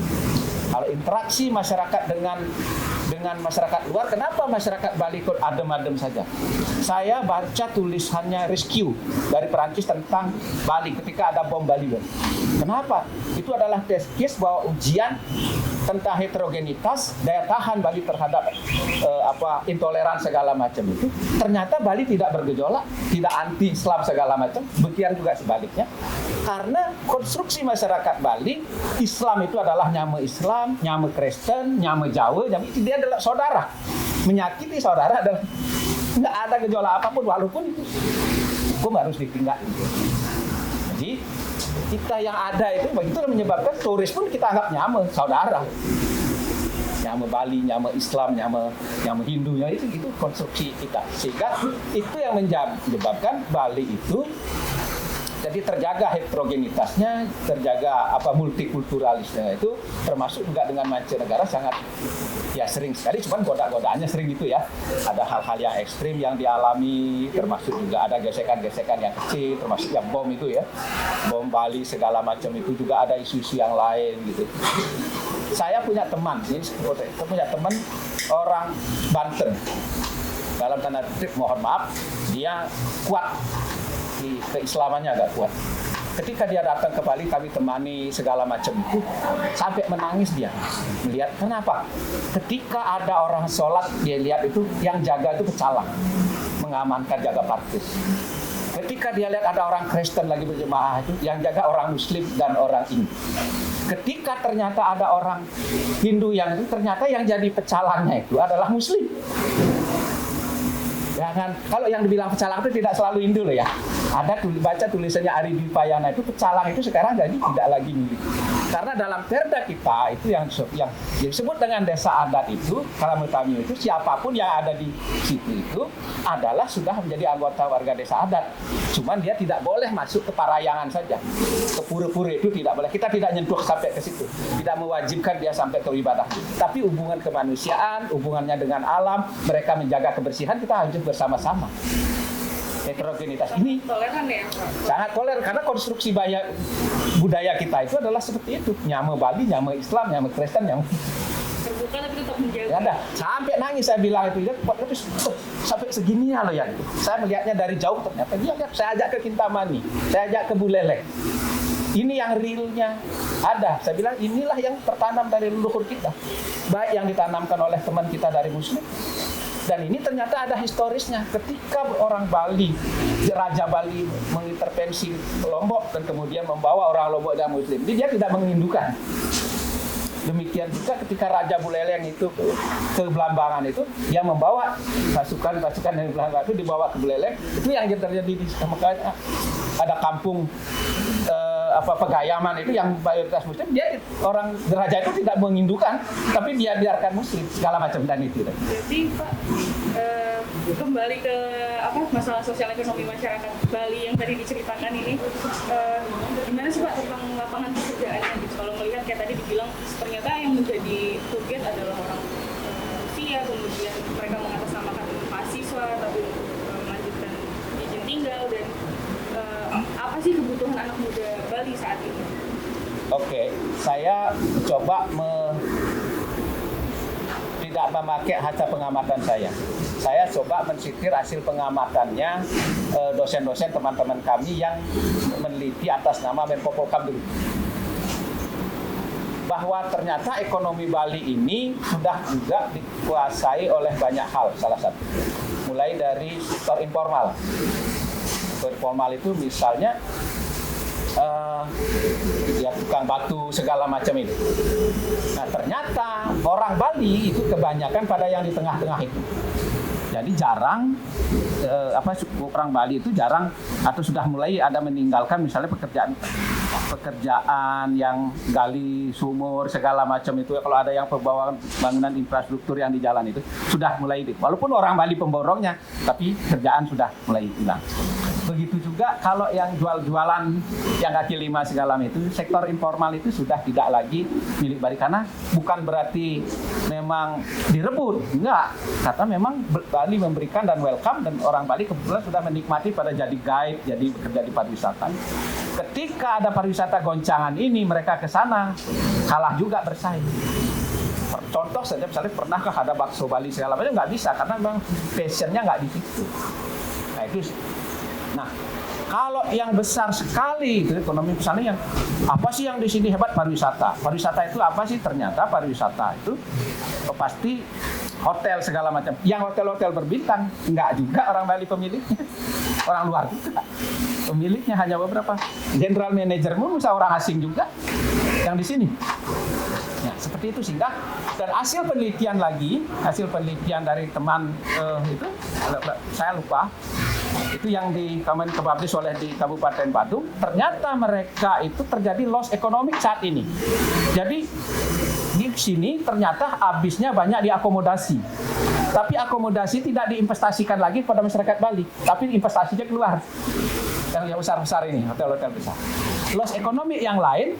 Kalau interaksi masyarakat dengan masyarakat luar, kenapa masyarakat Bali kok adem-adem saja? Saya baca tulisannya Rescue dari Perancis tentang Bali ketika ada bom Bali. Kenapa? Itu adalah test case bahwa ujian tentang heterogenitas, daya tahan Bali terhadap intoleran segala macam itu. Ternyata Bali tidak bergejolak, tidak anti-Islam segala macam. Begitu juga sebaliknya. Karena konstruksi masyarakat Bali, Islam itu adalah nyama Islam, nyama Kristen, nyama Jawa, nyama itu dia adalah saudara. Menyakiti saudara dan nggak ada gejolak apapun, walaupun hukum harus ditinggal. Jadi kita yang ada itu begitu menyebabkan turis pun kita anggap nyama saudara. Nyama Bali, nyama Islam, nyama Hindu, itu konstruksi kita. Sehingga itu yang menyebabkan Bali itu jadi terjaga heterogenitasnya, terjaga multikulturalisnya itu, termasuk juga dengan mancanegara sangat ya sering sekali, cuman goda-godaannya sering gitu ya. Ada hal-hal yang ekstrim yang dialami, termasuk juga ada gesekan-gesekan yang kecil, termasuk yang bom itu ya, bom Bali segala macam itu juga ada isu-isu yang lain gitu. Saya punya teman orang Banten, dalam tanda kutip mohon maaf, dia kuat. Keislamannya agak kuat. Ketika dia datang ke Bali, kami temani segala macam itu, sampai menangis dia melihat. Kenapa? Ketika ada orang sholat, dia lihat itu yang jaga itu pecalang, mengamankan, jaga parkir. Ketika dia lihat ada orang Kristen lagi berjemaah itu, yang jaga orang Muslim dan orang Hindu. Ketika ternyata ada orang Hindu yang itu, ternyata yang jadi pecalangnya itu adalah Muslim. Jangan, kalau yang dibilang pecalang itu tidak selalu Hindu loh ya. Ada baca tulisannya Ari Dwi Payana itu, pecalang itu sekarang jadi tidak lagi milik. Karena dalam perda kita itu yang disebut dengan desa adat itu, Kalamutamio itu, siapapun yang ada di situ itu adalah sudah menjadi anggota warga desa adat. Cuman dia tidak boleh masuk ke parayangan saja. Ke pura-pura itu tidak boleh. Kita tidak nyentuh sampai ke situ. Tidak mewajibkan dia sampai ke ibadah. Tapi hubungan kemanusiaan, hubungannya dengan alam, mereka menjaga kebersihan, kita harus bersama-sama. Heterogenitas ini Toleran ya, Pak? sangat toleran karena konstruksi budaya kita itu adalah seperti itu. Nyame Bali, nyame Islam, nyame Kristen, nyame Terbuka tapi tetap menjaga. ya dah. Sampai nangis saya bilang itu, tapi sampai segininya loh ya. Saya melihatnya dari jauh, ternyata dia lihat. Saya ajak ke Kintamani, saya ajak ke Buleleng. Ini yang realnya ada. Saya bilang inilah yang tertanam dari leluhur kita, baik yang ditanamkan oleh teman kita dari Muslim. Dan ini ternyata ada historisnya. Ketika orang Bali, Raja Bali mengintervensi Lombok dan kemudian membawa orang Lombok dan Muslim, dia tidak mengindukan. Demikian juga ketika Raja Buleleng itu ke Belambangan itu, dia membawa pasukan-pasukan dari Belambangan itu dibawa ke Buleleng. Itu yang terjadi di makanya ada kampung Pegayaman itu yang mayoritas Muslim, dia orang Raja itu tidak mengindukan, tapi dia biarkan Muslim segala macam dan itu. Jadi Pak, kembali ke masalah sosial ekonomi masyarakat Bali yang tadi diceritakan ini, gimana sih Pak tentang lapangan pekerjaannya gitu? Kalau melihat kayak tadi dibilang ternyata yang menjadi target adalah orang usia, kemudian mereka mengatasnamakan mahasiswa tapi melanjutkan izin tinggal, dan apa sih kebutuhan anak muda Bali saat ini? Oke, saya coba tidak memakai hasil pengamatan saya. Saya coba mensitir hasil pengamatannya dosen-dosen teman-teman kami yang meneliti atas nama Menko Polhukam dulu. Bahwa ternyata ekonomi Bali ini sudah juga dikuasai oleh banyak hal, salah satu. Mulai dari sektor informal. Sektor informal itu misalnya ya tukang batu segala macam itu. Nah ternyata orang Bali itu kebanyakan pada yang di tengah-tengah itu. Jadi jarang orang Bali itu jarang atau sudah mulai ada meninggalkan misalnya pekerjaan yang gali sumur segala macam itu. Kalau ada yang bangunan infrastruktur yang di jalan itu sudah mulai, walaupun orang Bali pemborongnya, tapi kerjaan sudah mulai hilang. Begitu juga kalau yang jual-jualan yang kaki lima segala macam itu, sektor informal itu sudah tidak lagi milik Bali, karena bukan berarti memang direbut, enggak, kata memang Bali memberikan dan welcome, dan orang Bali kebetulan sudah menikmati pada jadi guide, jadi bekerja di pariwisata. Ketika ada pariwisata goncangan ini, mereka ke sana kalah juga bersaing. Contoh saja, misalnya pernahkah ada bakso Bali segala macam, nggak bisa karena memang passionnya nggak di situ. Nah, kalau yang besar sekali itu ekonomi, misalnya yang apa sih yang di sini hebat? Pariwisata. Pariwisata itu apa sih? Ternyata pariwisata itu pasti hotel segala macam. Yang hotel-hotel berbintang enggak juga orang Bali pemiliknya, orang luar juga. Pemiliknya hanya beberapa. General manager pun orang asing juga yang di sini. Ya, seperti itu sehingga, dan hasil penelitian dari teman itu saya lupa. Itu yang dipublish oleh di Kabupaten Badung, ternyata mereka itu terjadi loss ekonomik saat ini. Jadi di sini ternyata habisnya banyak diakomodasi. Tapi akomodasi tidak diinvestasikan lagi kepada masyarakat Bali, tapi investasinya keluar. Yang besar-besar ini, hotel-hotel besar. Loss ekonomi yang lain,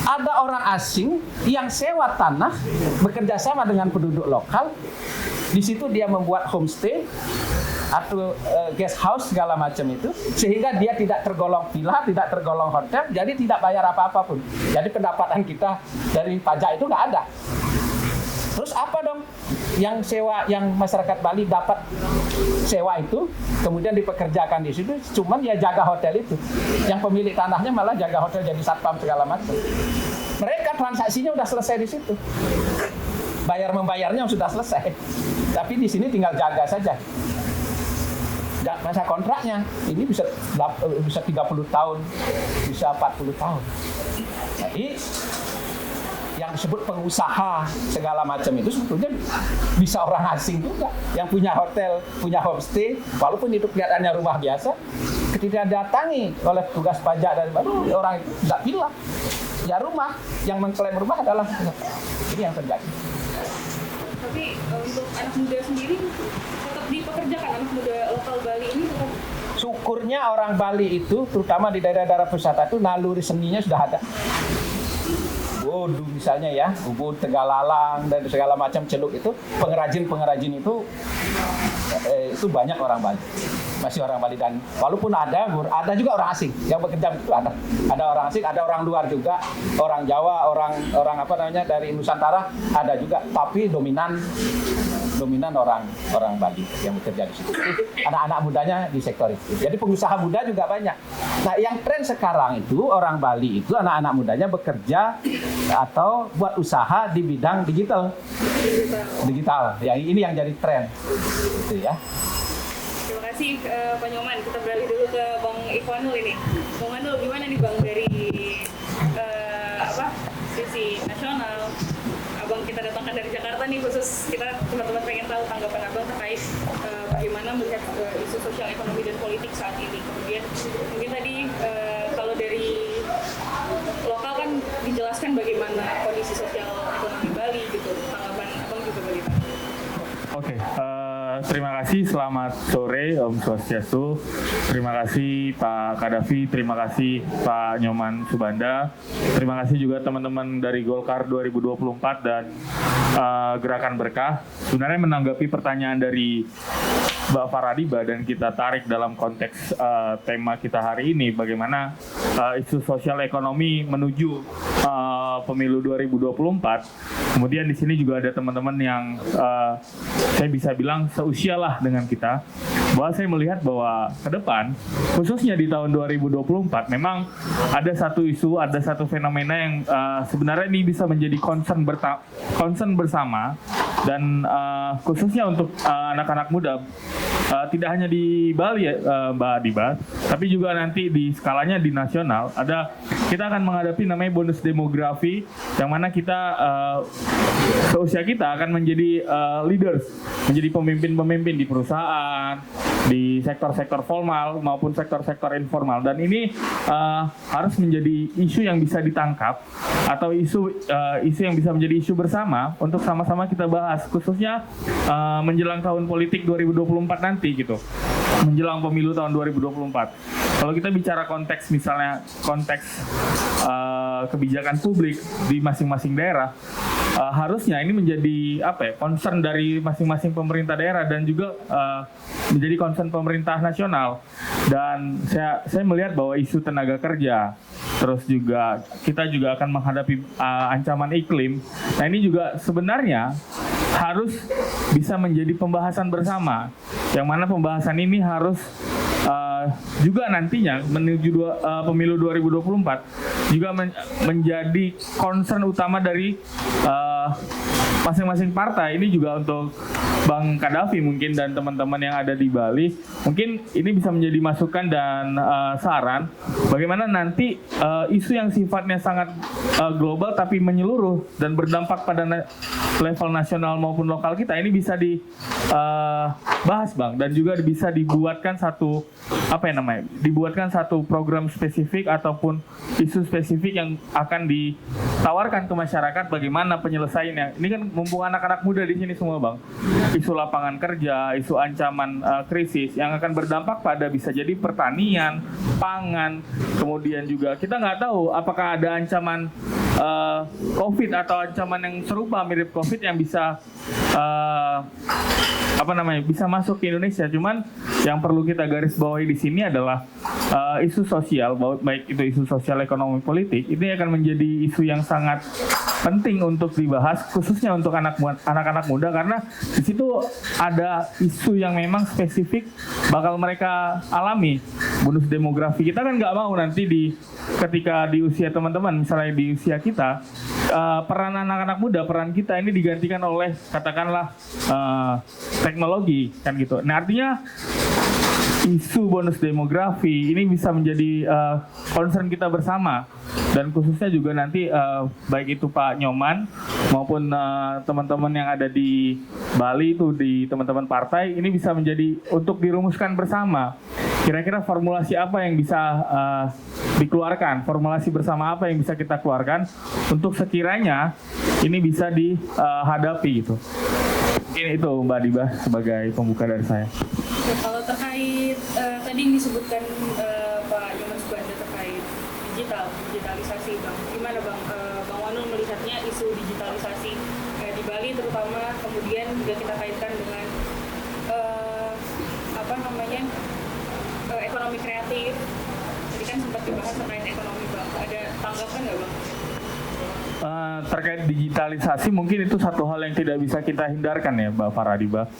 ada orang asing yang sewa tanah bekerja sama dengan penduduk lokal. Di situ dia membuat homestay atau guest house segala macam itu, sehingga dia tidak tergolong villa, tidak tergolong hotel, jadi tidak bayar apa-apa pun. Jadi pendapatan kita dari pajak itu nggak ada. Terus apa dong yang sewa, yang masyarakat Bali dapat sewa itu, kemudian dipekerjakan di situ, cuman ya jaga hotel itu. Yang pemilik tanahnya malah jaga hotel, jadi satpam segala macam. Mereka transaksinya udah selesai di situ. Bayar membayarnya sudah selesai. Tapi di sini tinggal jaga saja. masa kontraknya ini bisa 30 tahun, bisa 40 tahun. Jadi yang disebut pengusaha segala macam itu sebetulnya bisa orang asing juga yang punya hotel, punya homestay, walaupun itu kelihatannya rumah biasa, ketika datangi oleh tugas pajak dari baru orang itu tidak bilang ya rumah, yang mengklaim rumah adalah ini yang terjadi. Tapi untuk anak muda sendiri tetap dipekerjakan, anak muda lokal Bali ini tetap. Syukurnya orang Bali itu, terutama di daerah-daerah wisata itu naluri seninya sudah ada. Bodu misalnya ya, Ubud, Tegalalang dan segala macam Celuk itu pengrajin itu banyak orang Bali, masih orang Bali, dan walaupun ada juga orang asing yang bekerja itu ada orang asing, ada orang luar juga, orang Jawa, orang apa namanya dari Nusantara ada juga, tapi dominan orang Bali yang bekerja di situ. Anak-anak mudanya di sektor itu. Jadi pengusaha muda juga banyak. Nah, yang tren sekarang itu orang Bali itu anak-anak mudanya bekerja atau buat usaha di bidang digital. Yang ini yang jadi tren. Itu ya. Terima kasih Pak Nyoman. Kita beralih dulu ke Bang Ikhwanul ini. Bang Ikhwanul, gimana nih Bang dari sisi nasional? Abang kita datangkan dari Jakarta nih, khusus kita teman-teman pengen tahu tanggapan Abang terkait bagaimana melihat isu sosial ekonomi dan politik saat ini. Kemudian mungkin tadi kalau dari lokal kan dijelaskan bagaimana kondisi sosial ekonomi Bali gitu. Tanggapan Abang juga bagaimana? Oke, terima kasih. Selamat sore Om Swastiastu. Terima kasih Pak Kadafi, terima kasih Pak Nyoman Subanda. Terima kasih juga teman-teman dari Golkar 2024 dan Gerakan Berkah. Sebenarnya menanggapi pertanyaan dari Mbak Faradiba dan kita tarik dalam konteks tema kita hari ini, bagaimana isu sosial ekonomi menuju pemilu 2024. Kemudian di sini juga ada teman-teman yang saya bisa bilang seusia lah dengan kita, bahwa saya melihat bahwa ke depan, khususnya di tahun 2024, memang ada satu isu, ada satu fenomena yang sebenarnya ini bisa menjadi concern bersama, dan khususnya untuk anak-anak muda, tidak hanya di Bali ya Mbak Adiba, tapi juga nanti di skalanya di nasional, kita akan menghadapi namanya bonus demografi, yang mana kita seusia kita akan menjadi leaders, menjadi pemimpin-pemimpin di perusahaan, di sektor-sektor formal maupun sektor-sektor informal, dan ini harus menjadi isu yang bisa ditangkap atau isu yang bisa menjadi isu bersama untuk sama-sama kita bahas, khususnya menjelang tahun politik 2024 nanti gitu, menjelang pemilu tahun 2024. Kalau kita bicara konteks, misalnya konteks kebijakan publik di masing-masing daerah, harusnya ini menjadi concern dari masing-masing pemerintah daerah dan juga menjadi concern pemerintah nasional. Dan saya melihat bahwa isu tenaga kerja, terus juga kita juga akan menghadapi ancaman iklim. Nah, ini juga sebenarnya harus bisa menjadi pembahasan bersama, yang mana pembahasan ini harus juga nantinya menuju pemilu 2024 juga menjadi concern utama dari masing-masing partai. Ini juga untuk Bang Kadafi mungkin dan teman-teman yang ada di Bali, mungkin ini bisa menjadi masukan dan saran bagaimana nanti isu yang sifatnya sangat global tapi menyeluruh dan berdampak pada level nasional maupun lokal kita ini bisa dibahas Bang, dan juga bisa dibuatkan satu program spesifik ataupun isu spesifik yang akan ditawarkan ke masyarakat bagaimana penyelesaiannya. Ini kan mumpung anak-anak muda di sini semua Bang. Isu lapangan kerja, isu ancaman krisis yang akan berdampak pada bisa jadi pertanian, pangan, kemudian juga kita nggak tahu apakah ada ancaman COVID atau ancaman yang serupa mirip COVID yang bisa bisa masuk ke Indonesia. Cuman yang perlu kita garis bawahi di sini adalah isu sosial, baik itu isu sosial, ekonomi, politik, ini akan menjadi isu yang sangat penting untuk dibahas, khususnya untuk anak-anak muda, karena di situ ada isu yang memang spesifik bakal mereka alami. Bonus demografi kita kan nggak mau nanti ketika di usia teman-teman, misalnya di usia kita, peran anak-anak muda, peran kita ini digantikan oleh katakanlah teknologi kan gitu. Nah, artinya isu bonus demografi ini bisa menjadi concern kita bersama, dan khususnya juga nanti baik itu Pak Nyoman maupun teman-teman yang ada di Bali itu, di teman-teman partai, ini bisa menjadi untuk dirumuskan bersama. Kira-kira formulasi apa yang bisa dikeluarkan, formulasi bersama apa yang bisa kita keluarkan untuk sekiranya ini bisa dihadapi gitu. Ini itu Mbak Diba sebagai pembuka dari saya. Oke, kalau terkait tadi yang disebutkan Pak Nyoman Subanda terkait digitalisasi, Bang, gimana Bang? Bang Wanul melihatnya isu digitalisasi di Bali terutama, kemudian juga kita kaitkan dengan ekonomi kreatif. Jadi kan sempat dibahas terkait ekonomi, Bang. Ada tanggapan nggak, Bang? Terkait digitalisasi mungkin itu satu hal yang tidak bisa kita hindarkan ya Mbak Faradiba,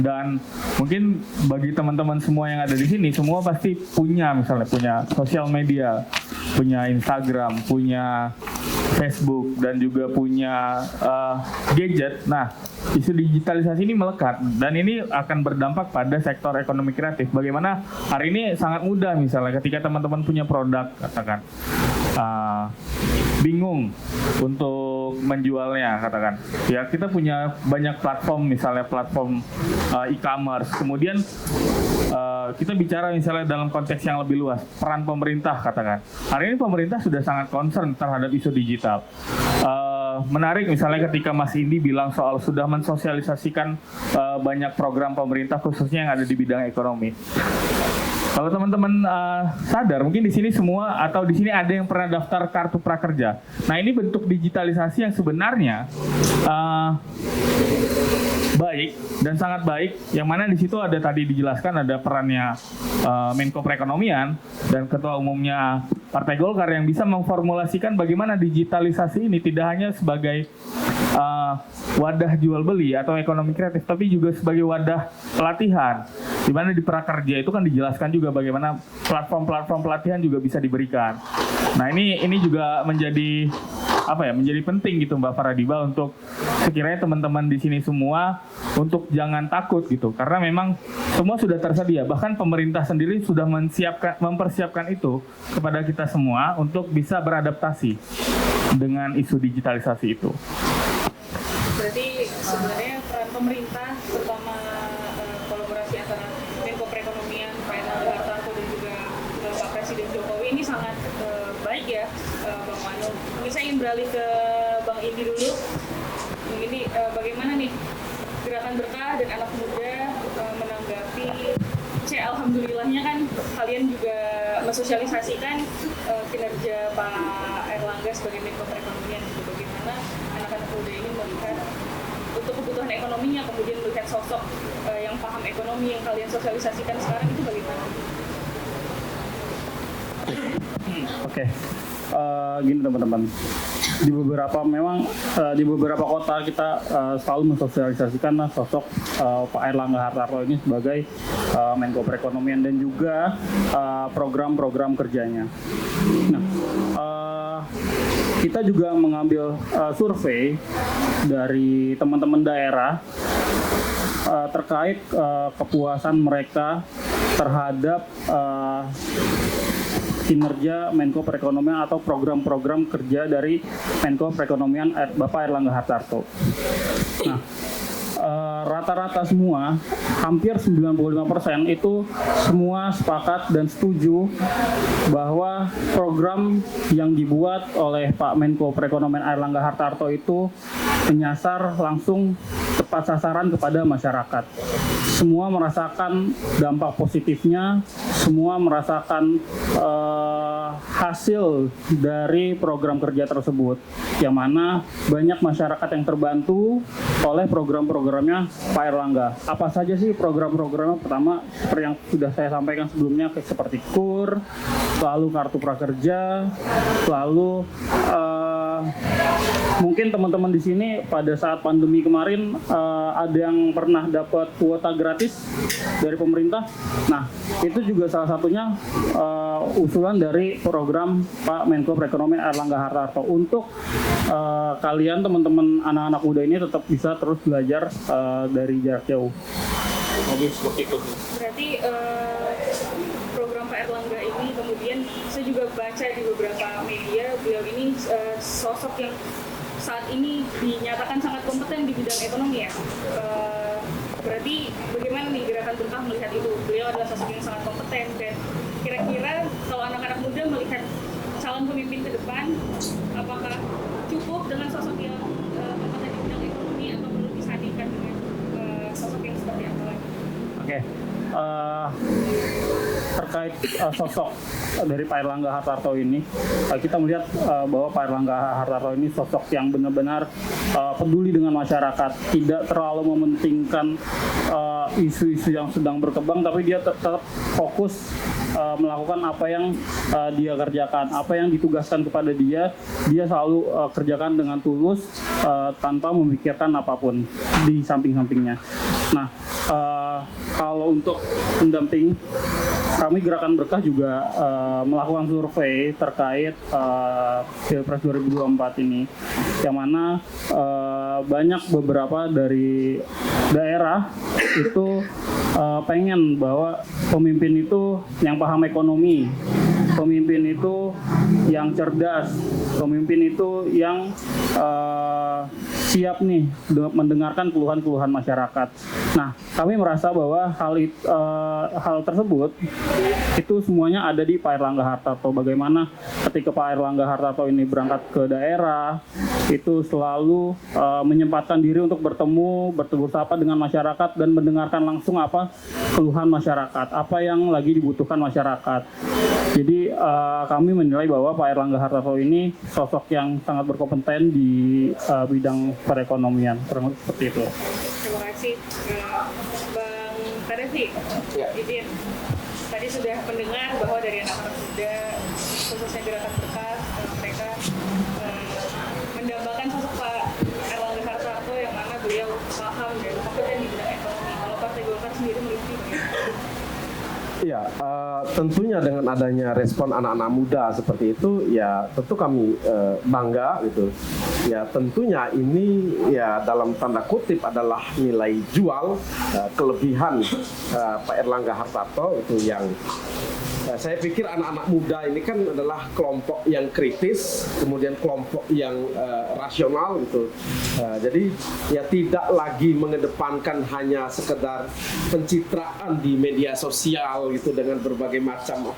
dan mungkin bagi teman-teman semua yang ada di sini, semua pasti punya sosial media, punya Instagram, punya Facebook, dan juga punya gadget. Nah, isu digitalisasi ini melekat dan ini akan berdampak pada sektor ekonomi kreatif. Bagaimana hari ini sangat mudah misalnya ketika teman-teman punya produk, katakan bingung untuk menjualnya, katakan ya kita punya banyak platform, misalnya platform e-commerce, kemudian kita bicara misalnya dalam konteks yang lebih luas, peran pemerintah, katakan hari ini pemerintah sudah sangat concern terhadap isu digital. Menarik misalnya ketika Mas Indi bilang soal sudah mensosialisasikan banyak program pemerintah khususnya yang ada di bidang ekonomi. Kalau teman-teman sadar, mungkin di sini semua atau di sini ada yang pernah daftar kartu prakerja. Nah, ini bentuk digitalisasi yang sebenarnya baik dan sangat baik, yang mana di situ ada tadi dijelaskan ada perannya Menko Perekonomian dan Ketua Umumnya Partai Golkar yang bisa memformulasikan bagaimana digitalisasi ini tidak hanya sebagai wadah jual beli atau ekonomi kreatif, tapi juga sebagai wadah pelatihan, di mana di prakerja itu kan dijelaskan juga bagaimana platform-platform pelatihan juga bisa diberikan. Nah, ini juga menjadi menjadi penting gitu Mbak Faradiba, untuk sekiranya teman-teman di sini semua untuk jangan takut gitu, karena memang semua sudah tersedia, bahkan pemerintah sendiri sudah mempersiapkan itu kepada kita semua untuk bisa beradaptasi dengan isu digitalisasi itu. Berarti sebenarnya peran pemerintah, terutama kolaborasi antara Menko Perekonomian, Pak Erlangga Hartarto dan juga Pak Presiden Jokowi ini sangat baik ya, Bang Wanul. Mungkin saya ingin beralih ke Bang Indi dulu. Ini bagaimana nih Gerakan Berkah dan anak muda menanggapi alhamdulillahnya kan kalian juga mensosialisasikan kinerja Pak Erlangga sebagai Menko Perekonomian, gitu. Bagaimana anak-anak muda ini melihat untuk kebutuhan ekonominya, kemudian melihat sosok yang paham ekonomi yang kalian sosialisasikan sekarang itu bagaimana? Oke. Gini teman-teman, di beberapa kota kita selalu mensosialisasikan sosok Pak Erlangga Hartarto ini sebagai Menko Perekonomian dan juga program-program kerjanya. Nah, kita juga mengambil survei dari teman-teman daerah terkait kepuasan mereka terhadap kinerja Menko Perekonomian atau program-program kerja dari Menko Perekonomian Bapak Erlangga Hartarto. Nah, rata-rata semua, hampir 95% itu semua sepakat dan setuju bahwa program yang dibuat oleh Pak Menko Perekonomian Erlangga Hartarto itu menyasar langsung tepat sasaran kepada masyarakat. Semua merasakan dampak positifnya, semua merasakan hasil dari program kerja tersebut, yang mana banyak masyarakat yang terbantu oleh program-programnya Pak Erlangga. Apa saja sih program-programnya? Pertama, seperti yang sudah saya sampaikan sebelumnya, seperti KUR, lalu Kartu Prakerja, lalu mungkin teman-teman di sini pada saat pandemi kemarin ada yang pernah dapat kuota gratis dari pemerintah. Nah, itu juga salah satunya usulan dari program Pak Menko Perekonomian Erlangga Hartarto untuk kalian teman-teman anak-anak muda ini tetap bisa terus belajar dari jarak jauh. Berarti Erlangga ini, kemudian saya juga baca di beberapa media beliau ini sosok yang saat ini dinyatakan sangat kompeten di bidang ekonomi ya. Berarti bagaimana nih Gerakan Berkah melihat itu? Beliau adalah sosok yang sangat kompeten, dan kira-kira kalau anak-anak muda melihat calon pemimpin ke depan, apakah cukup dengan sosok yang kompeten di bidang ekonomi atau perlu disandingkan dengan sosok yang seperti apa lagi? Oke. Terkait sosok dari Pak Erlangga Hartarto ini, kita melihat bahwa Pak Erlangga Hartarto ini sosok yang benar-benar peduli dengan masyarakat, tidak terlalu mementingkan isu-isu yang sedang berkembang, tapi dia tetap fokus melakukan apa yang dia kerjakan, apa yang ditugaskan kepada dia selalu kerjakan dengan tulus tanpa memikirkan apapun di samping-sampingnya. Nah, kalau untuk pendamping, kami Gerakan Berkah juga melakukan survei terkait Pilpres 2024 ini, yang mana banyak beberapa dari daerah itu pengen bahwa pemimpin itu yang paham ekonomi, pemimpin itu yang cerdas, pemimpin itu yang siap nih mendengarkan keluhan-keluhan masyarakat. Nah, kami merasa bahwa hal tersebut itu semuanya ada di Pak Erlangga Hartarto. Bagaimana ketika Pak Erlangga Hartarto ini berangkat ke daerah, itu selalu menyempatkan diri untuk bertemu sapa dengan masyarakat dan mendengarkan langsung apa keluhan masyarakat, apa yang lagi dibutuhkan masyarakat. Jadi kami menilai bahwa Pak Erlangga Hartarto ini sosok yang sangat berkompeten di bidang perekonomian, seperti itu. Terima kasih Bang Tarefi. Izin. Tadi sudah mendengar bahwa dari anak-anak muda, khususnya Gerakan Berkah, mereka mendambakan sosok Pak Erlangga Hartarto yang mana beliau paham dan kompeten di bidang ekonomi. Kalau Partai Golkar sendiri melihatnya bagaimana? Ya, tentunya dengan adanya respon anak-anak muda seperti itu, ya tentu kami bangga gitu. Ya tentunya ini ya dalam tanda kutip adalah nilai jual, kelebihan Pak Erlangga Hartarto itu yang saya pikir anak-anak muda ini kan adalah kelompok yang kritis, kemudian kelompok yang rasional gitu. Jadi ya tidak lagi mengedepankan hanya sekedar pencitraan di media sosial gitu dengan berbagai macam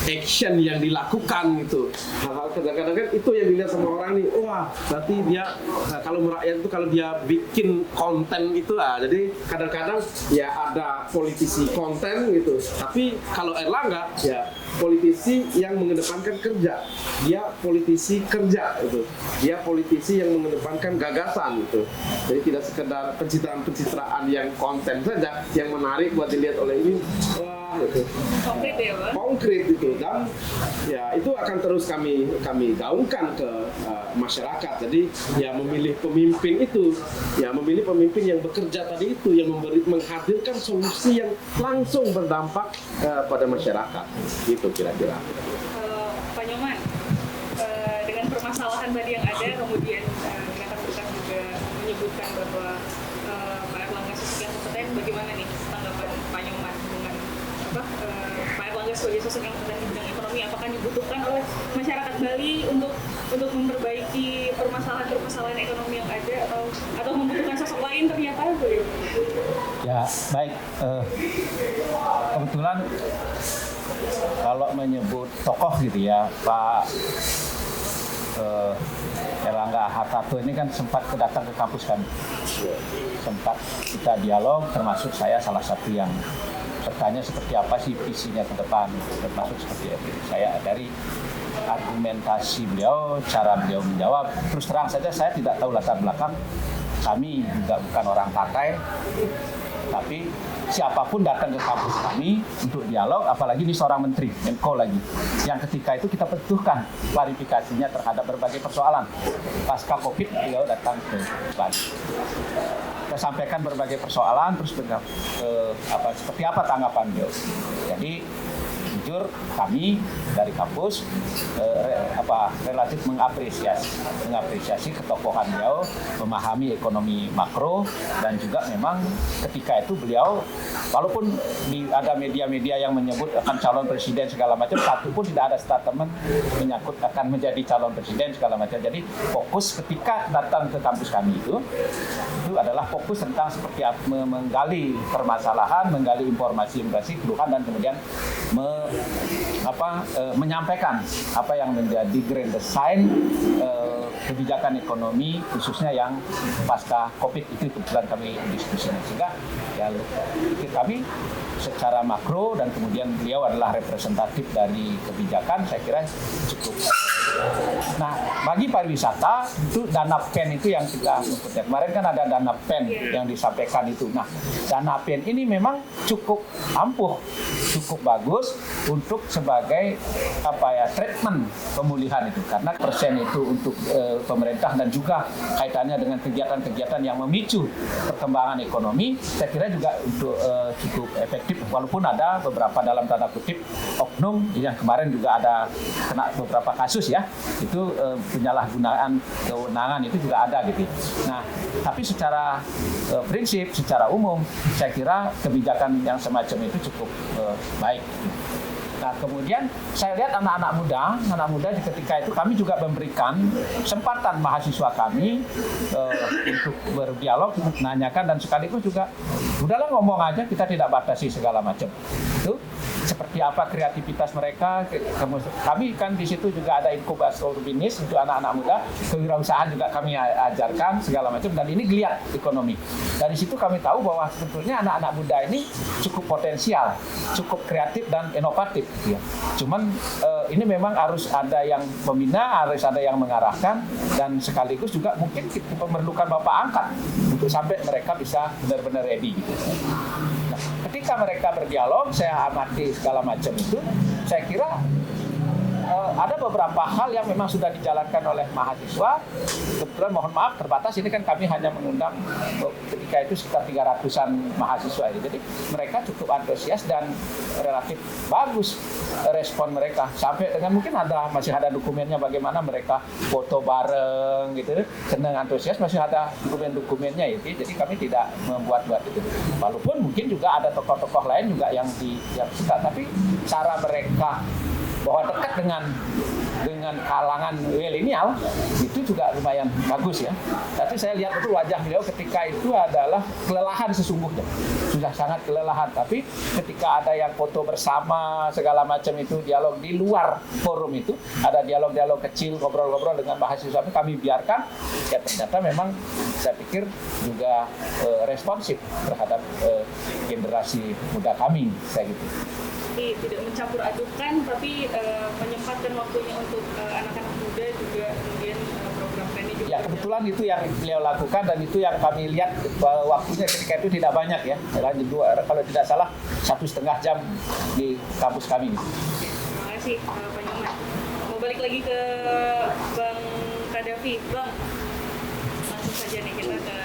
action yang dilakukan gitu. Hal-hal kadang-kadang kan itu yang dilihat sama orang nih, wah berarti dia kalau merakyat itu kalau dia bikin konten itu lah. Jadi kadang-kadang ya ada politisi konten gitu, tapi kalau Erlangga ya politisi yang mengedepankan kerja, dia politisi kerja gitu, dia politisi yang mengedepankan gagasan gitu. Jadi tidak sekedar pencitraan-pencitraan yang konten saja yang menarik buat dilihat oleh ini, wah gitu. Konkret ya Pak? Konkret gitu, dan ya itu akan terus kami gaungkan ke masyarakat. Jadi ya memilih pemimpin itu, ya memilih pemimpin yang bekerja tadi itu, yang menghadirkan solusi yang langsung berdampak pada masyarakat. Gitu kira-kira. Pak Nyoman, dengan permasalahan tadi yang ada, kemudian Gerakan Berkah juga menyebutkan bahwa Pak Erlangga sosok yang kompeten, bagaimana nih tanggapan Pak Nyoman dengan Pak Erlangga sebagai sosok yang kompeten di bidang ekonomi? Apakah dibutuhkan oleh masyarakat Bali untuk memperbaiki permasalahan ekonomi yang ada, atau membutuhkan sosok lain ternyata? Ya baik, kebetulan kalau menyebut tokoh gitu ya, Pak Erlangga Hartarto ini kan sempat datang ke kampus kami, sempat kita dialog, termasuk saya salah satu yang bertanya seperti apa sih visinya ke depan, termasuk seperti itu. Saya dari argumentasi beliau, cara beliau menjawab, terus terang saja saya tidak tahu latar belakang, kami juga bukan orang partai, tapi siapapun datang ke kampus kami untuk dialog, apalagi ini seorang menteri, Menko lagi, yang ketika itu kita butuhkan klarifikasinya terhadap berbagai persoalan. Pasca Covid, beliau datang ke Bali. Kita sampaikan berbagai persoalan, terus seperti apa tanggapan beliau. Jadi jujur kami dari kampus relatif mengapresiasi ketokohan beliau, memahami ekonomi makro, dan juga memang ketika itu beliau walaupun ada media-media yang menyebut akan calon presiden segala macam, satu pun tidak ada statement menyangkut akan menjadi calon presiden segala macam. Jadi fokus ketika datang ke kampus kami itu adalah fokus tentang seperti menggali permasalahan, menggali informasi keluhan, dan kemudian menyampaikan apa yang menjadi grand design kebijakan ekonomi khususnya yang pasca COVID itu kebetulan kami diskusikan. Sehingga ya kami secara makro dan kemudian beliau adalah representatif dari kebijakan, saya kira cukup. Nah, bagi pariwisata itu dana PEN itu yang kita sebutnya. Kemarin kan ada dana PEN yang disampaikan itu. Nah, dana PEN ini memang cukup ampuh, cukup bagus untuk sebagai treatment pemulihan itu, karena persen itu untuk pemerintah dan juga kaitannya dengan kegiatan-kegiatan yang memicu perkembangan ekonomi, saya kira juga untuk cukup efektif, walaupun ada beberapa dalam tanda kutip oknum yang kemarin juga ada kena beberapa kasus ya, itu penyalahgunaan kewenangan itu juga ada gitu. Nah, tapi secara prinsip, secara umum, saya kira kebijakan yang semacam itu cukup baik. Nah, kemudian saya lihat anak-anak muda ketika itu kami juga memberikan kesempatan mahasiswa kami untuk berdialog, menanyakan, dan sekaligus juga udahlah ngomong aja, kita tidak batasi segala macam. Itu seperti apa kreativitas mereka. Kami kan di situ juga ada inkubator bisnis untuk anak-anak muda, kewirausahaan juga kami ajarkan segala macam, dan ini geliat ekonomi. Dari situ kami tahu bahwa sebetulnya anak-anak muda ini cukup potensial, cukup kreatif dan inovatif. Ya. Cuman ini memang harus ada yang membina, harus ada yang mengarahkan, dan sekaligus juga mungkin kita memerlukan bapak angkat untuk sampai mereka bisa benar-benar ready gitu. Nah, ketika mereka berdialog, saya amati segala macam itu, saya kira ada beberapa hal yang memang sudah dijalankan oleh mahasiswa. Kebetulan mohon maaf terbatas, ini kan kami hanya mengundang ketika itu sekitar 300-an mahasiswa ini. Jadi mereka cukup antusias dan relatif bagus respon mereka. Sampai dengan mungkin masih ada dokumennya bagaimana mereka foto bareng gitu. Senang, antusias, masih ada dokumennya itu. Jadi kami tidak membuat-buat itu. Walaupun mungkin juga ada tokoh-tokoh lain juga yang suka, tapi cara mereka bahwa dekat dengan kalangan milenial itu juga lumayan bagus ya. Tapi saya lihat itu wajah beliau ketika itu adalah kelelahan sesungguhnya, sudah sangat kelelahan. Tapi ketika ada yang foto bersama segala macam itu, dialog di luar forum itu, ada dialog-dialog kecil, ngobrol-ngobrol dengan mahasiswa, kami biarkan. Ya ternyata memang saya pikir juga responsif terhadap generasi muda kami, saya gitu. Tidak mencampur adukan, tapi menyempatkan waktunya untuk anak-anak muda juga, kemudian program training juga. Ya, kebetulan itu yang beliau lakukan, dan itu yang kami lihat waktunya ketika itu tidak banyak ya. Hanya kalau tidak salah 1,5 jam di kampus kami. Terima kasih Pak Nyoman. Mau balik lagi ke Bang Kadafi. Bang, langsung saja nih kita ke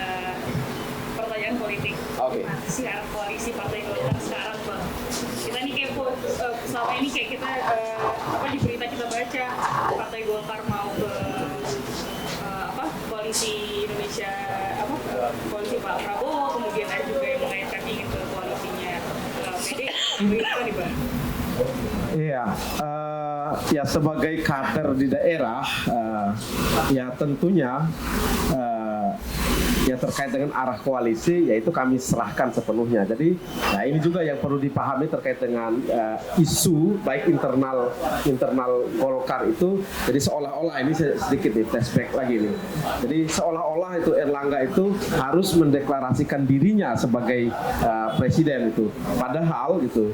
pertanyaan politik. Oke. Nah, sih arah koalisi Partai Golkar sekarang, Bang. Kita nih kepo, selama ini kayak kita di berita kita baca Partai Golkar mau ke koalisi Indonesia, koalisi Pak Prabowo, kemudian ada juga yang mengaitkan ingin ke koalisinya PD. Berita nih, Bang. Iya, ya sebagai kader di daerah, ya tentunya ya terkait dengan arah koalisi, yaitu kami serahkan sepenuhnya. Jadi, nah ini juga yang perlu dipahami terkait dengan isu baik internal Golkar itu. Jadi seolah-olah ini sedikit nih flashback lagi nih. Jadi seolah-olah itu Erlangga itu harus mendeklarasikan dirinya sebagai presiden itu. Padahal gitu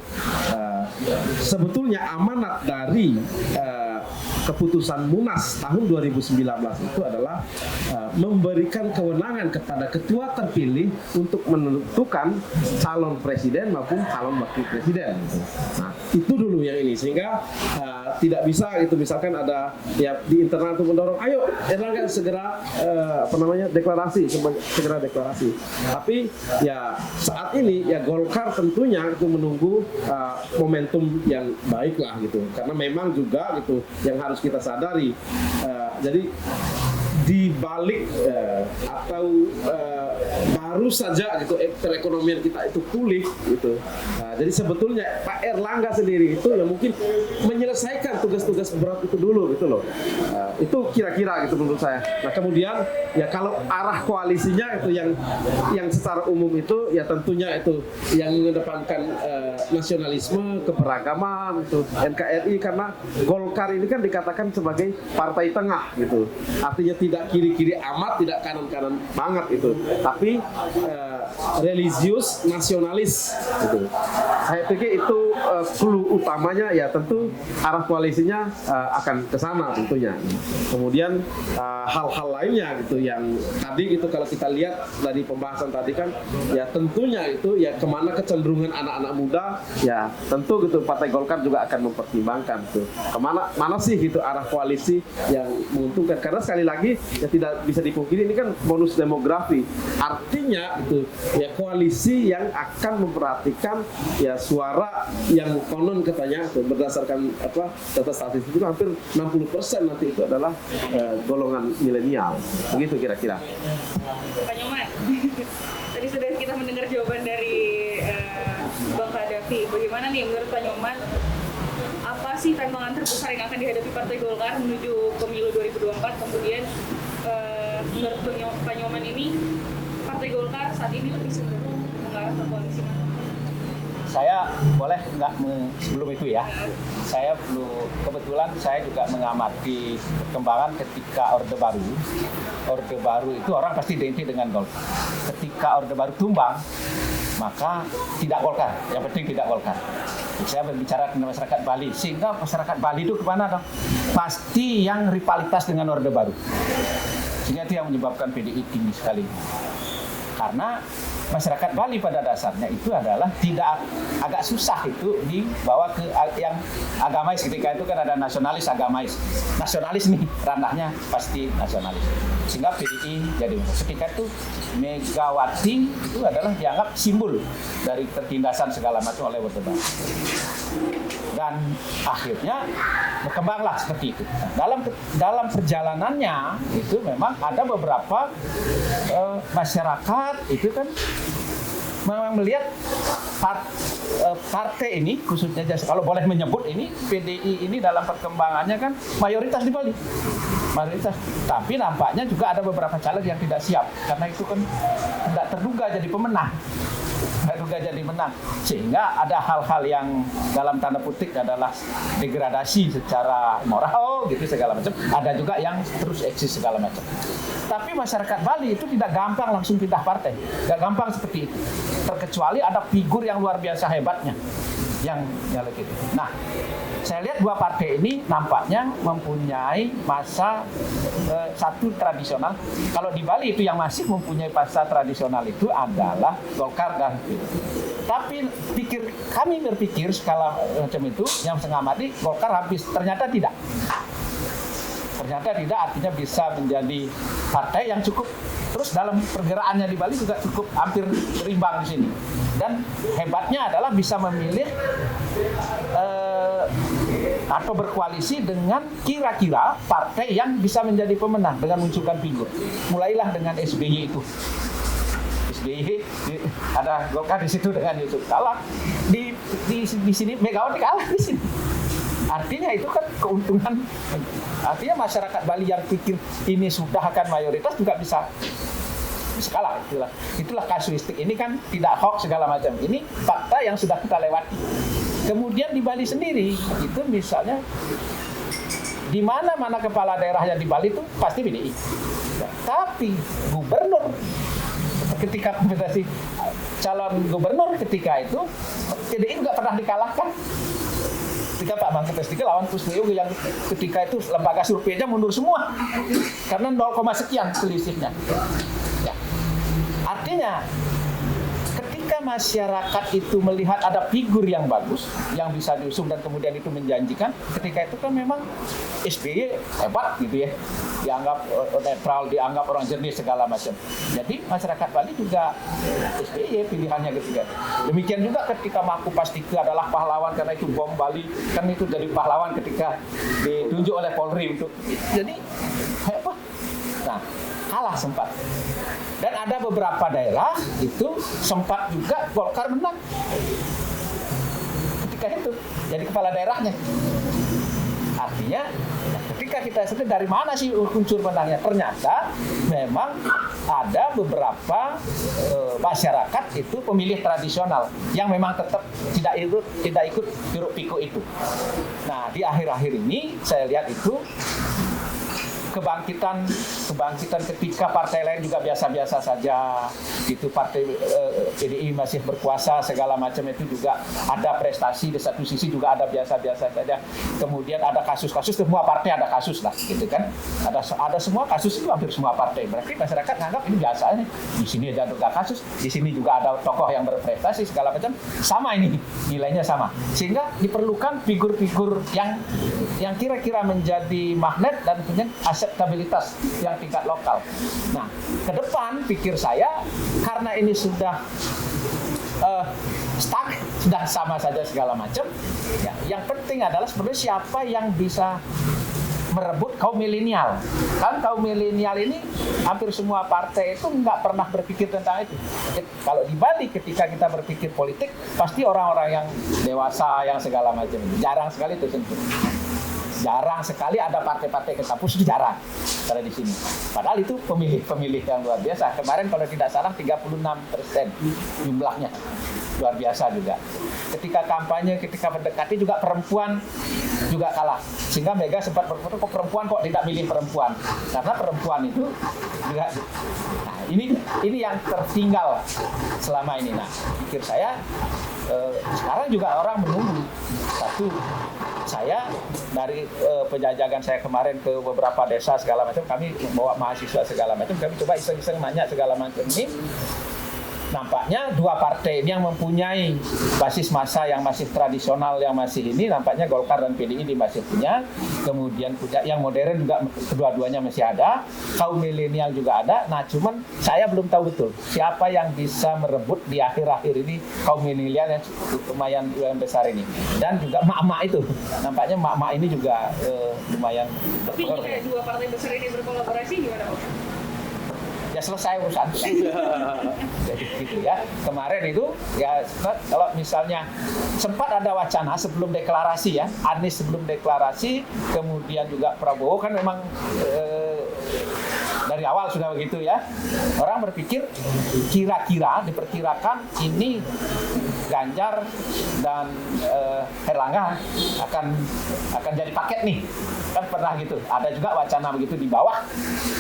sebetulnya amanat dari keputusan Munas tahun 2019 itu adalah memberikan kewenangan kepada ketua terpilih untuk menentukan calon presiden maupun calon wakil presiden. Nah, itu dulu yang ini, sehingga tidak bisa itu misalkan ada ya di internal itu mendorong, ayo Erlangga segera deklarasi, segera deklarasi. Tapi ya saat ini ya Golkar tentunya itu menunggu momentum yang baik lah gitu, karena memang juga gitu yang harus kita sadari, jadi di balik atau baru saja gitu perekonomian kita itu pulih gitu. Jadi sebetulnya Pak Erlangga sendiri itu ya mungkin menyelesaikan tugas-tugas berat itu dulu gitu loh. Itu kira-kira gitu menurut saya. Nah kemudian ya kalau arah koalisinya itu yang secara umum itu ya tentunya itu yang mengedepankan nasionalisme, keberagaman itu NKRI, karena Golkar ini kan dikatakan sebagai partai tengah gitu. Artinya tidak kiri-kiri amat, tidak kanan-kanan banget itu, tapi religius nasionalis gitu. Saya pikir itu clue utamanya ya tentu arah koalisinya akan ke sana tentunya. Kemudian hal-hal lainnya gitu yang tadi itu kalau kita lihat dari pembahasan tadi kan ya tentunya itu ya kemana kecenderungan anak-anak muda ya tentu gitu Partai Golkar juga akan mempertimbangkan tuh mana sih gitu arah koalisi yang menguntungkan, karena sekali lagi ya tidak bisa dipungkiri ini kan bonus demografi, artinya itu ya koalisi yang akan memperhatikan ya suara yang konon katanya itu, berdasarkan data statistik itu hampir 60% nanti itu adalah golongan milenial, begitu kira-kira. Pak Nyoman, tadi sudah kita mendengar jawaban dari Bang Hadafi. Bagaimana nih menurut Pak Nyoman, apa sih tantangan terbesar yang akan dihadapi Partai Golkar menuju pemilu 2024? Kemudian menurut Pak Nyoman ini, Partai Golkar saat ini lebih cenderung mengarah ke koalisi mana? Saya boleh nggak sebelum itu ya, saya kebetulan saya juga mengamati perkembangan ketika Orde Baru itu orang pasti identik dengan Golkar. Ketika Orde Baru tumbang, maka tidak Golkar, yang penting tidak Golkar. Saya berbicara dengan masyarakat Bali, sehingga masyarakat Bali itu kemana dong? Pasti yang rivalitas dengan Orde Baru, sehingga itu yang menyebabkan PDI tinggi sekali. Karena masyarakat Bali pada dasarnya itu adalah agak susah itu dibawa ke yang agamais. Ketika itu kan ada nasionalis, agamais. Nasionalis nih ranahnya pasti nasionalis. Sehingga PDI jadi ketika itu Megawati itu adalah dianggap simbol dari tertindasan segala macam oleh Orde Baru. Dan akhirnya berkembanglah seperti itu. Dalam perjalanannya itu memang ada beberapa masyarakat itu kan memang melihat partai ini, khususnya kalau boleh menyebut ini PDI ini dalam perkembangannya kan mayoritas di Bali, mayoritas. Tapi nampaknya juga ada beberapa caleg yang tidak siap karena itu kan tidak terduga jadi pemenang. Sehingga ada hal-hal yang dalam tanda petik adalah degradasi secara moral gitu segala macam, ada juga yang terus eksis segala macam. Tapi masyarakat Bali itu tidak gampang langsung pindah partai, tidak gampang seperti itu, terkecuali ada figur yang luar biasa hebatnya yang gitu. Nah, saya lihat dua partai ini nampaknya mempunyai masa satu tradisional. Kalau di Bali itu yang masih mempunyai masa tradisional itu adalah Golkar dan PDI. Tapi kami berpikir skala macam itu yang mengamati Golkar habis, ternyata tidak, artinya bisa menjadi partai yang cukup terus dalam pergerakannya di Bali juga cukup hampir berimbang di sini. Dan hebatnya adalah bisa memilih atau berkoalisi dengan kira-kira partai yang bisa menjadi pemenang dengan munculkan figur. Mulailah dengan SBY itu. SBY ada Golkar di situ dengan Yusuf Kala. Di sini Megawati kalah di sini. Artinya itu kan keuntungan. Artinya masyarakat Bali yang pikir ini sudah akan mayoritas juga bisa kalah. Itulah kasuistik. Ini kan tidak hoax segala macam. Ini fakta yang sudah kita lewati. Kemudian di Bali sendiri itu misalnya di mana-mana kepala daerah yang di Bali itu pasti PDI. Tapi gubernur ketika kompetisi calon gubernur ketika itu PDI juga pernah dikalahkan. Ketika Pak Mangku PS3 lawan Kuswoyo yang ketika itu lembaga surveinya mundur semua karena 0, sekian selisihnya. Ya. Artinya ketika masyarakat itu melihat ada figur yang bagus yang bisa diusung dan kemudian itu menjanjikan, ketika itu kan memang SBY hebat gitu ya, dianggap netral, dianggap orang jernih segala macam. Jadi masyarakat Bali juga SBY pilihannya ketika itu. Demikian juga ketika Mangku Pastika adalah pahlawan karena itu bom Bali, kan itu jadi pahlawan ketika ditunjuk oleh Polri untuk jadi hebat. Nah, kalah sempat. Dan ada beberapa daerah itu sempat juga Golkar menang ketika itu jadi kepala daerahnya. Artinya ketika kita sedang dari mana sih unsur menangnya, ternyata memang ada beberapa masyarakat itu pemilih tradisional yang memang tetap tidak ikut hiruk pikuk itu. Nah, di akhir-akhir ini saya lihat itu kebangkitan ketika partai lain juga biasa-biasa saja gitu, partai PDI masih berkuasa segala macam, itu juga ada prestasi, di satu sisi juga ada biasa-biasa saja. Kemudian ada kasus-kasus, semua partai ada kasus lah gitu kan, ada semua kasus itu, hampir semua partai. Berarti masyarakat menganggap ini biasa nih, di sini ada juga kasus, di sini juga ada tokoh yang berprestasi segala macam, sama ini nilainya sama, sehingga diperlukan figur-figur yang kira-kira menjadi magnet dan punya akseptabilitas yang tingkat lokal. Nah, ke depan pikir saya karena ini sudah stuck, sudah sama saja segala macam. Ya, yang penting adalah sebenarnya siapa yang bisa merebut kaum milenial. Kan kaum milenial ini hampir semua partai itu nggak pernah berpikir tentang itu. Jadi, kalau di Bali ketika kita berpikir politik pasti orang-orang yang dewasa yang segala macam. Jarang sekali itu sentuh. Jarang sekali ada partai-partai ke kampus, itu jarang ada di sini. Padahal itu pemilih yang luar biasa. Kemarin kalau tidak salah 36% jumlahnya, luar biasa juga. Ketika kampanye, ketika mendekati juga perempuan juga kalah. Sehingga Mega sempat berfoto, kok perempuan kok tidak milih perempuan? Karena perempuan itu juga. Nah, ini yang tertinggal selama ini. Nah, pikir saya sekarang juga orang menunggu. Satu, saya dari penjajakan saya kemarin ke beberapa desa segala macam, kami membawa mahasiswa segala macam, kami coba iseng-iseng nanya segala macam ini. Nampaknya dua partai ini yang mempunyai basis massa yang masih tradisional, yang masih ini, nampaknya Golkar dan PDI masih punya. Kemudian punya yang modern juga, kedua-duanya masih ada. Kaum milenial juga ada. Nah, cuman saya belum tahu betul siapa yang bisa merebut di akhir-akhir ini kaum milenial yang lumayan besar ini. Dan juga mak-mak itu. Nampaknya mak-mak ini juga lumayan Tapi jika dua partai besar ini berkolaborasi gimana, Pak? Ya selesai urusan. Jadi gitu ya. Kemarin itu ya kalau misalnya sempat ada wacana sebelum deklarasi ya, Anies sebelum deklarasi, kemudian juga Prabowo kan memang dari awal sudah begitu ya. Orang berpikir kira-kira diperkirakan ini Ganjar dan Herlangga akan jadi paket nih. Kan pernah gitu. Ada juga wacana begitu di bawah.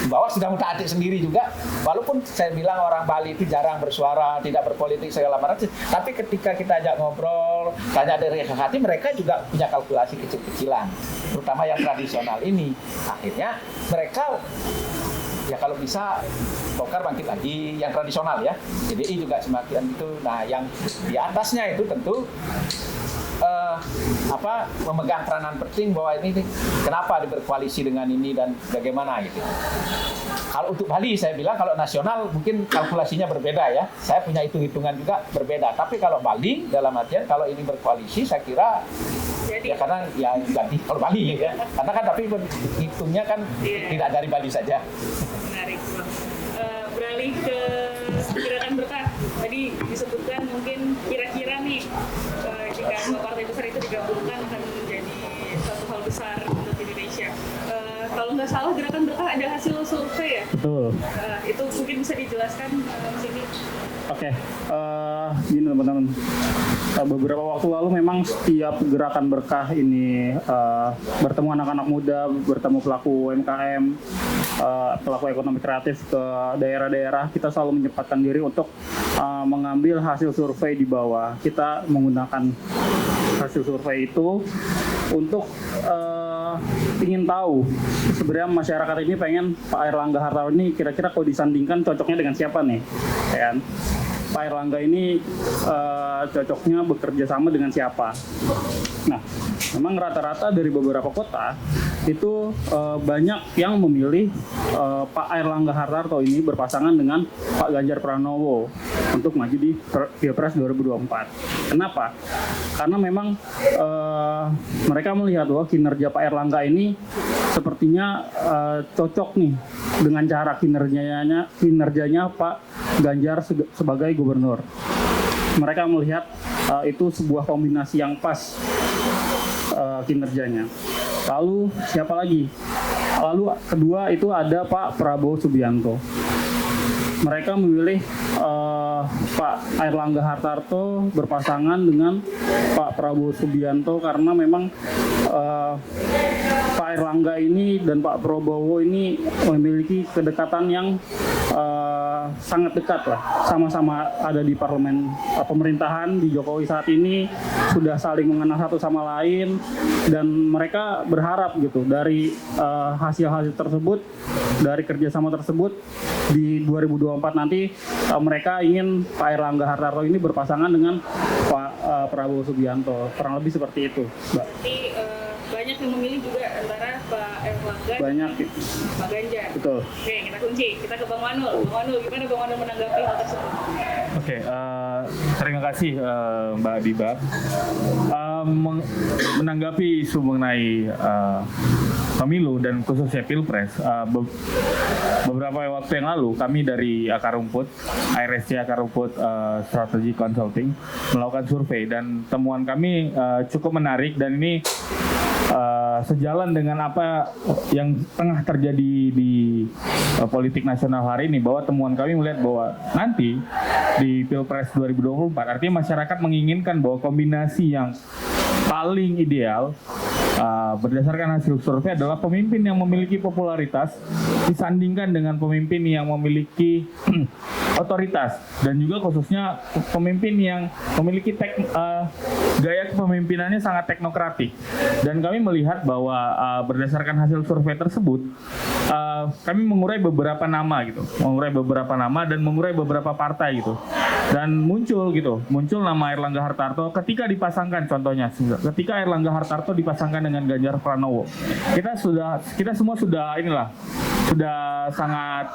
Di bawah sudah utak-atik sendiri juga. Walaupun saya bilang orang Bali itu jarang bersuara, tidak berpolitik segala macam, tapi ketika kita ajak ngobrol, tanya dari hati, mereka juga punya kalkulasi kecil-kecilan, terutama yang tradisional ini. Akhirnya mereka ya kalau bisa Golkar bangkit lagi, yang tradisional ya. PDI juga semakin itu. Nah, yang di atasnya itu tentu memegang peranan penting bahwa ini kenapa berkoalisi dengan ini dan bagaimana gitu. Kalau untuk Bali saya bilang, kalau nasional mungkin kalkulasinya berbeda ya. Saya punya hitung-hitungan juga berbeda. Tapi kalau Bali dalam artian kalau ini berkoalisi saya kira ya karena ya ganti kalau Bali ya. Karena kan tapi hitungnya kan tidak dari Bali saja. Menarik. Beralih ke gerakan berkah. Tadi disebutkan mungkin kira-kira nih jika dua partai besar itu digabungkan akan menjadi satu hal besar untuk Indonesia. Kalau nggak salah gerakan berkah ada hasil survei ya? Betul. Itu mungkin bisa dijelaskan di sini. Oke, gini teman-teman. Beberapa waktu lalu memang setiap gerakan berkah ini bertemu anak-anak muda, bertemu pelaku UMKM, pelaku ekonomi kreatif ke daerah-daerah, kita selalu menyempatkan diri untuk mengambil hasil survei di bawah. Kita menggunakan hasil survei itu untuk ingin tahu sebenarnya masyarakat ini pengen Pak Airlangga Hartarto ini kira-kira kalau disandingkan cocoknya dengan siapa nih, ya kan? Pak Airlangga ini cocoknya bekerja sama dengan siapa? Nah, memang rata-rata dari beberapa kota itu banyak yang memilih Pak Airlangga Hartarto ini berpasangan dengan Pak Ganjar Pranowo untuk maju di Pilpres 2024. Kenapa? Karena memang mereka melihat bahwa kinerja Pak Airlangga ini sepertinya cocok nih dengan cara kinerjanya Pak Ganjar sebagai gubernur. Mereka melihat itu sebuah kombinasi yang pas kinerjanya. Lalu siapa lagi? Lalu kedua itu ada Pak Prabowo Subianto. Mereka memilih Pak Airlangga Hartarto berpasangan dengan Pak Prabowo Subianto karena memang Pak Airlangga ini dan Pak Prabowo ini memiliki kedekatan yang sangat dekat lah, sama-sama ada di parlemen pemerintahan di Jokowi saat ini, sudah saling mengenal satu sama lain, dan mereka berharap gitu dari hasil-hasil tersebut, dari kerjasama tersebut di 2024 nanti mereka ingin Pak Airlangga Hartarto ini berpasangan dengan Pak Prabowo Subianto, kurang lebih seperti itu, Mbak. Jadi banyak yang memilih juga antara Pak Airlangga Banyak. dan Pak Ganjar. Betul. Oke, kita kunci. Kita ke Bang Manul. Bang Manul, gimana Bang Manul menanggapi hal tersebut? Oke, terima kasih Mbak Diba. Menanggapi isu mengenai pemilu dan khususnya Pilpres, beberapa waktu yang lalu kami dari Akar Rumput, ARSC Akar Rumput Strategy Consulting melakukan survei, dan temuan kami cukup menarik, dan ini sejalan dengan apa yang tengah terjadi di politik nasional hari ini, bahwa temuan kami melihat bahwa nanti di Pilpres 2024 artinya masyarakat menginginkan bahwa kombinasi yang paling ideal berdasarkan hasil survei adalah pemimpin yang memiliki popularitas disandingkan dengan pemimpin yang memiliki otoritas, dan juga khususnya pemimpin yang memiliki gaya kepemimpinannya sangat teknokratik. Dan kami melihat bahwa berdasarkan hasil survei tersebut kami mengurai beberapa nama dan mengurai beberapa partai gitu, dan muncul nama Airlangga Hartarto ketika dipasangkan, contohnya ketika Airlangga Hartarto dipasangkan dengan Ganjar Pranowo, kita semua sudah sangat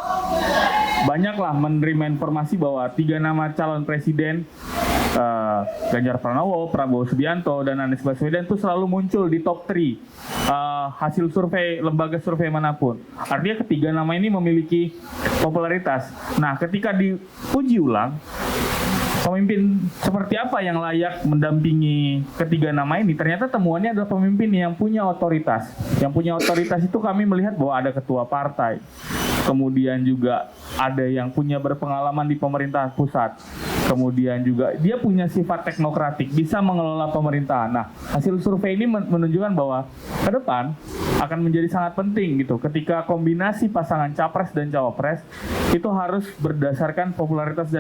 banyak lah menerima informasi bahwa 3 nama calon presiden, Ganjar Pranowo, Prabowo Subianto, dan Anies Baswedan itu selalu muncul di top 3 hasil survei lembaga survei manapun. Artinya ketiga nama ini memiliki popularitas. Nah, ketika diuji ulang, pemimpin seperti apa yang layak mendampingi ketiga nama ini, ternyata temuannya adalah pemimpin yang punya otoritas. Yang punya otoritas itu kami melihat bahwa ada ketua partai, kemudian juga ada yang punya berpengalaman di pemerintahan pusat, kemudian juga dia punya sifat teknokratik, bisa mengelola pemerintahan. Nah, hasil survei ini menunjukkan bahwa ke depan akan menjadi sangat penting gitu, ketika kombinasi pasangan capres dan cawapres itu harus berdasarkan popularitas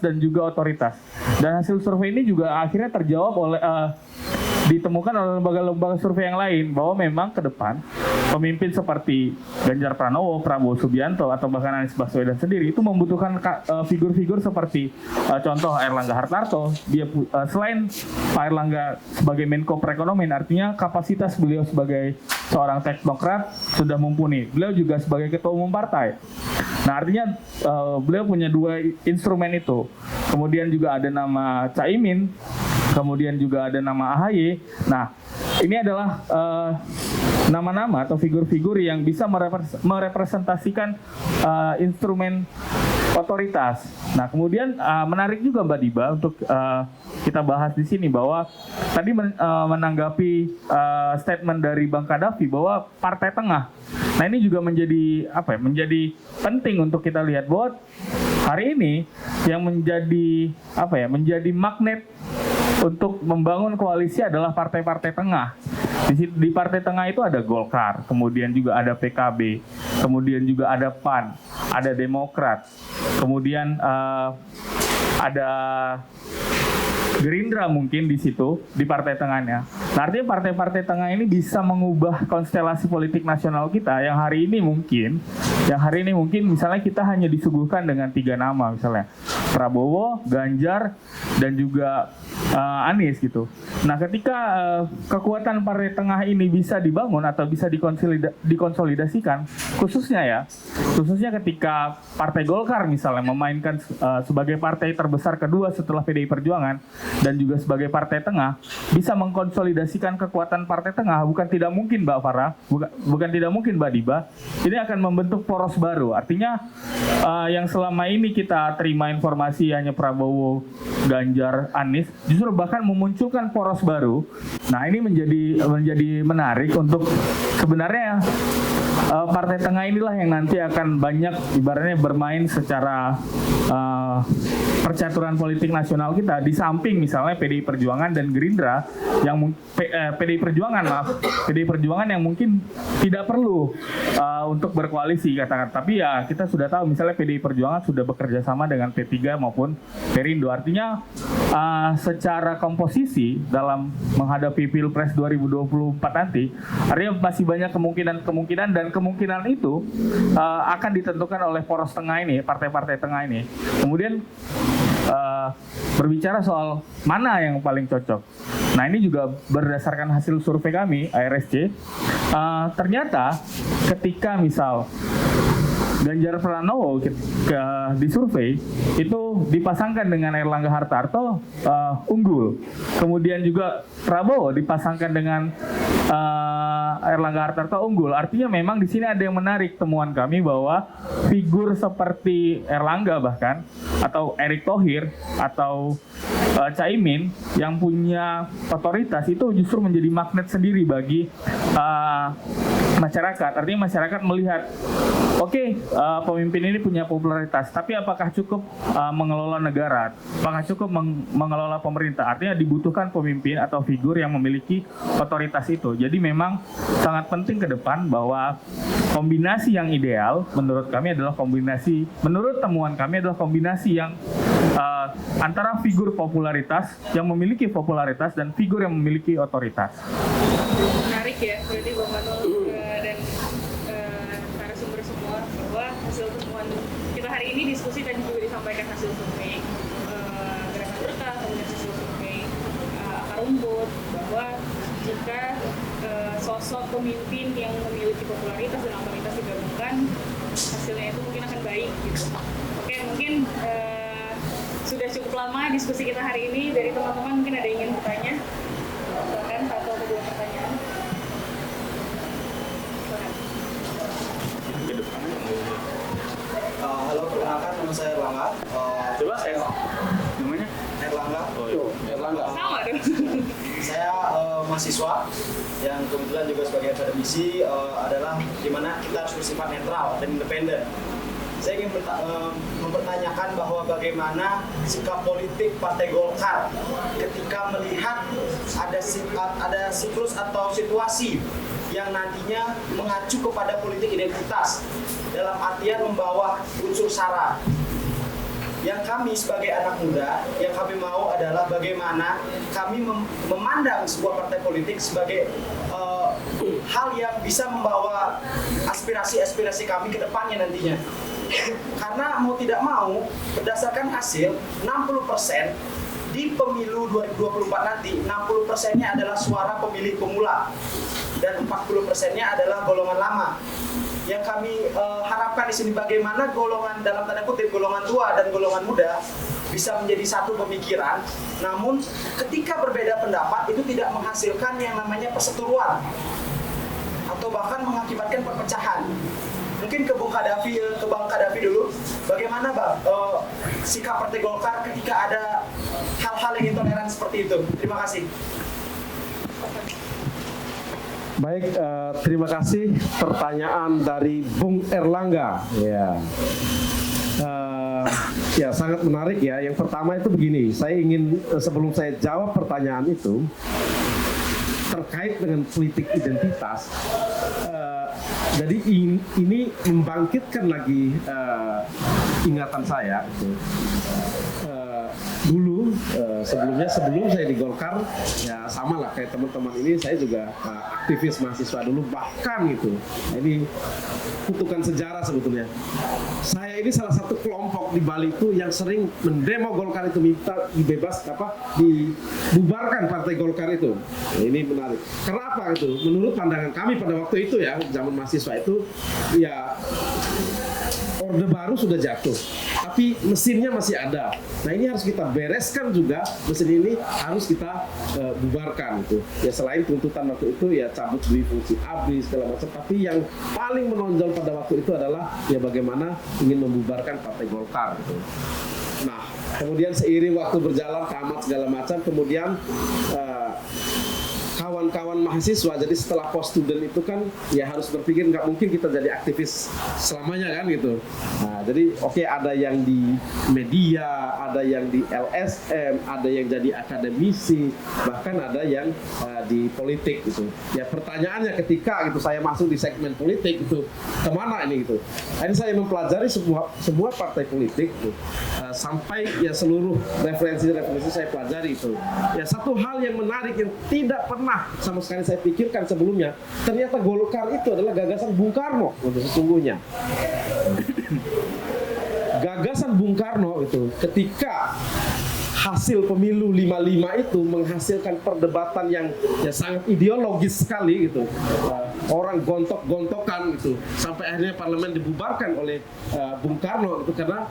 dan juga otoritas. Dan hasil survei ini juga akhirnya terjawab oleh ditemukan oleh lembaga-lembaga survei yang lain, bahwa memang ke depan pemimpin seperti Ganjar Pranowo, Prabowo Subianto, atau bahkan Anies Baswedan sendiri itu membutuhkan figur-figur seperti contoh Airlangga Hartarto. Dia selain Pak Airlangga sebagai Menko Perekonomian, artinya kapasitas beliau sebagai seorang teknokrat sudah mumpuni. Beliau juga sebagai ketua umum partai. Nah, artinya beliau punya 2 instrumen itu. Kemudian juga ada nama Caimin, kemudian juga ada nama AHY. Nah, ini adalah nama-nama atau figur-figur yang bisa merepresentasikan instrumen otoritas. Nah, kemudian menarik juga Mbak Diba untuk kita bahas di sini, bahwa tadi menanggapi statement dari Bang Kadafi bahwa partai tengah. Nah, ini juga menjadi menjadi penting untuk kita lihat bahwa hari ini yang menjadi menjadi magnet untuk membangun koalisi adalah partai-partai tengah. Di partai tengah itu ada Golkar, kemudian juga ada PKB, kemudian juga ada PAN, ada Demokrat, kemudian ada Gerindra mungkin di situ, di partai tengahnya. Nah, artinya partai-partai tengah ini bisa mengubah konstelasi politik nasional kita yang hari ini mungkin misalnya kita hanya disuguhkan dengan 3 nama misalnya. Prabowo, Ganjar, dan juga Anies gitu. Nah, ketika kekuatan partai tengah ini bisa dibangun atau bisa dikonsolidasikan, khususnya ketika Partai Golkar misalnya memainkan sebagai partai terbesar kedua setelah PDI Perjuangan dan juga sebagai partai tengah, bisa mengkonsolidasikan kekuatan partai tengah, bukan tidak mungkin Mbak Farah, bukan tidak mungkin Mbak Diba, ini akan membentuk poros baru. Artinya yang selama ini kita terima informasi hanya Prabowo, Ganjar, Anies, justru bahkan memunculkan poros baru. Nah, ini menjadi menarik untuk sebenarnya partai tengah inilah yang nanti akan banyak ibaratnya bermain secara percaturan politik nasional kita, di samping misalnya PDI Perjuangan dan Gerindra yang PDI Perjuangan yang mungkin tidak perlu untuk berkoalisi katakan, tapi ya kita sudah tahu misalnya PDI Perjuangan sudah bekerja sama dengan P3 maupun Perindo. Artinya secara komposisi dalam menghadapi Pilpres 2024 nanti, artinya masih banyak kemungkinan dan kemungkinan itu akan ditentukan oleh poros tengah ini, partai-partai tengah ini. Kemudian berbicara soal mana yang paling cocok. Nah, ini juga berdasarkan hasil survei kami, ARSC, ternyata ketika misal Ganjar Pranowo disurvei itu dipasangkan dengan Erlangga Hartarto unggul. Kemudian juga Prabowo dipasangkan dengan Erlangga Hartarto unggul. Artinya memang di sini ada yang menarik temuan kami bahwa figur seperti Erlangga bahkan atau Erick Thohir atau Caimin yang punya otoritas itu justru menjadi magnet sendiri bagi masyarakat. Artinya masyarakat melihat pemimpin ini punya popularitas, tapi apakah cukup mengelola negara? Apakah cukup mengelola pemerintah? Artinya dibutuhkan pemimpin atau figur yang memiliki otoritas itu. Jadi memang sangat penting ke depan bahwa kombinasi yang ideal menurut temuan kami adalah kombinasi yang antara figur popularitas yang memiliki popularitas dan figur yang memiliki otoritas. Menarik ya, berarti Bang Manul dan narasumber semua bahwa hasil temuan kita hari ini diskusi tadi juga disampaikan hasil survei Gerakan Berkah, kemudian hasil survei akar rumput, bahwa jika sosok pemimpin yang memiliki popularitas dan otoritas digabungkan, hasilnya itu mungkin akan baik gitu. Oke, mungkin sudah cukup lama diskusi kita hari ini. Dari teman-teman mungkin ada yang ingin bertanya? Silakan, 1 atau 2 pertanyaan. Halo, perkenalkan nama saya Erlangga. Coba namanya? Erlangga. Erlangga. Sama dong. Saya mahasiswa yang kebetulan juga sebagai akademisi adalah di mana kita harus bersifat netral dan independen. Saya ingin mempertanyakan bahwa bagaimana sikap politik Partai Golkar ketika melihat ada siklus atau situasi yang nantinya mengacu kepada politik identitas dalam artian membawa unsur SARA. Yang kami sebagai anak muda, yang kami mau adalah bagaimana kami memandang sebuah partai politik sebagai hal yang bisa membawa aspirasi-aspirasi kami ke depannya nantinya. Karena mau tidak mau, berdasarkan hasil 60% di pemilu 2024 nanti, 60%-nya adalah suara pemilih pemula dan 40%-nya adalah golongan lama. Yang kami harapkan di sini bagaimana golongan, dalam tanda kutip, golongan tua dan golongan muda bisa menjadi satu pemikiran, namun ketika berbeda pendapat itu tidak menghasilkan yang namanya perseteruan atau bahkan mengakibatkan perpecahan. Mungkin ke Bang Kadafi dulu, bagaimana Bang sikap Partai Golkar ketika ada hal-hal yang intoleran seperti itu? Terima kasih. Baik, terima kasih pertanyaan dari Bung Erlangga. Ya, sangat menarik ya. Yang pertama itu begini, saya ingin sebelum saya jawab pertanyaan itu terkait dengan politik identitas. Jadi ini membangkitkan lagi ingatan saya. dulu sebelum saya di Golkar ya sama lah kayak teman-teman ini, saya juga aktivis mahasiswa dulu bahkan gitu. Nah, ini kutukan sejarah sebetulnya. Saya ini salah satu kelompok di Bali itu yang sering mendemo Golkar itu, minta dibubarkan partai Golkar itu. Nah, ini menarik. Karena apa itu? Menurut pandangan kami pada waktu itu ya, zaman mahasiswa itu ya Orde Baru sudah jatuh, tapi mesinnya masih ada. Nah ini harus kita bereskan juga, mesin ini harus kita bubarkan itu. Ya selain tuntutan waktu itu ya cabut duit fungsi ABRI segala macam, tapi yang paling menonjol pada waktu itu adalah ya bagaimana ingin membubarkan partai Golkar gitu. Nah kemudian seiring waktu berjalan tamat segala macam, kemudian kawan-kawan mahasiswa, jadi setelah post student itu kan ya harus berpikir nggak mungkin kita jadi aktivis selamanya kan gitu. Nah, jadi oke, ada yang di media, ada yang di LSM, ada yang jadi akademisi, bahkan ada yang di politik gitu. Ya pertanyaannya ketika gitu saya masuk di segmen politik itu kemana ini gitu. Ini saya mempelajari semua partai politik gitu. Sampai ya seluruh referensi saya pelajari itu. Ya satu hal yang menarik yang tidak pernah sama sekali saya pikirkan sebelumnya, ternyata Golkar itu adalah gagasan Bung Karno untuk sesungguhnya. Gagasan Bung Karno itu ketika hasil pemilu 55 itu menghasilkan perdebatan yang ya sangat ideologis sekali gitu. Orang gontok-gontokan gitu sampai akhirnya parlemen dibubarkan oleh Bung Karno itu karena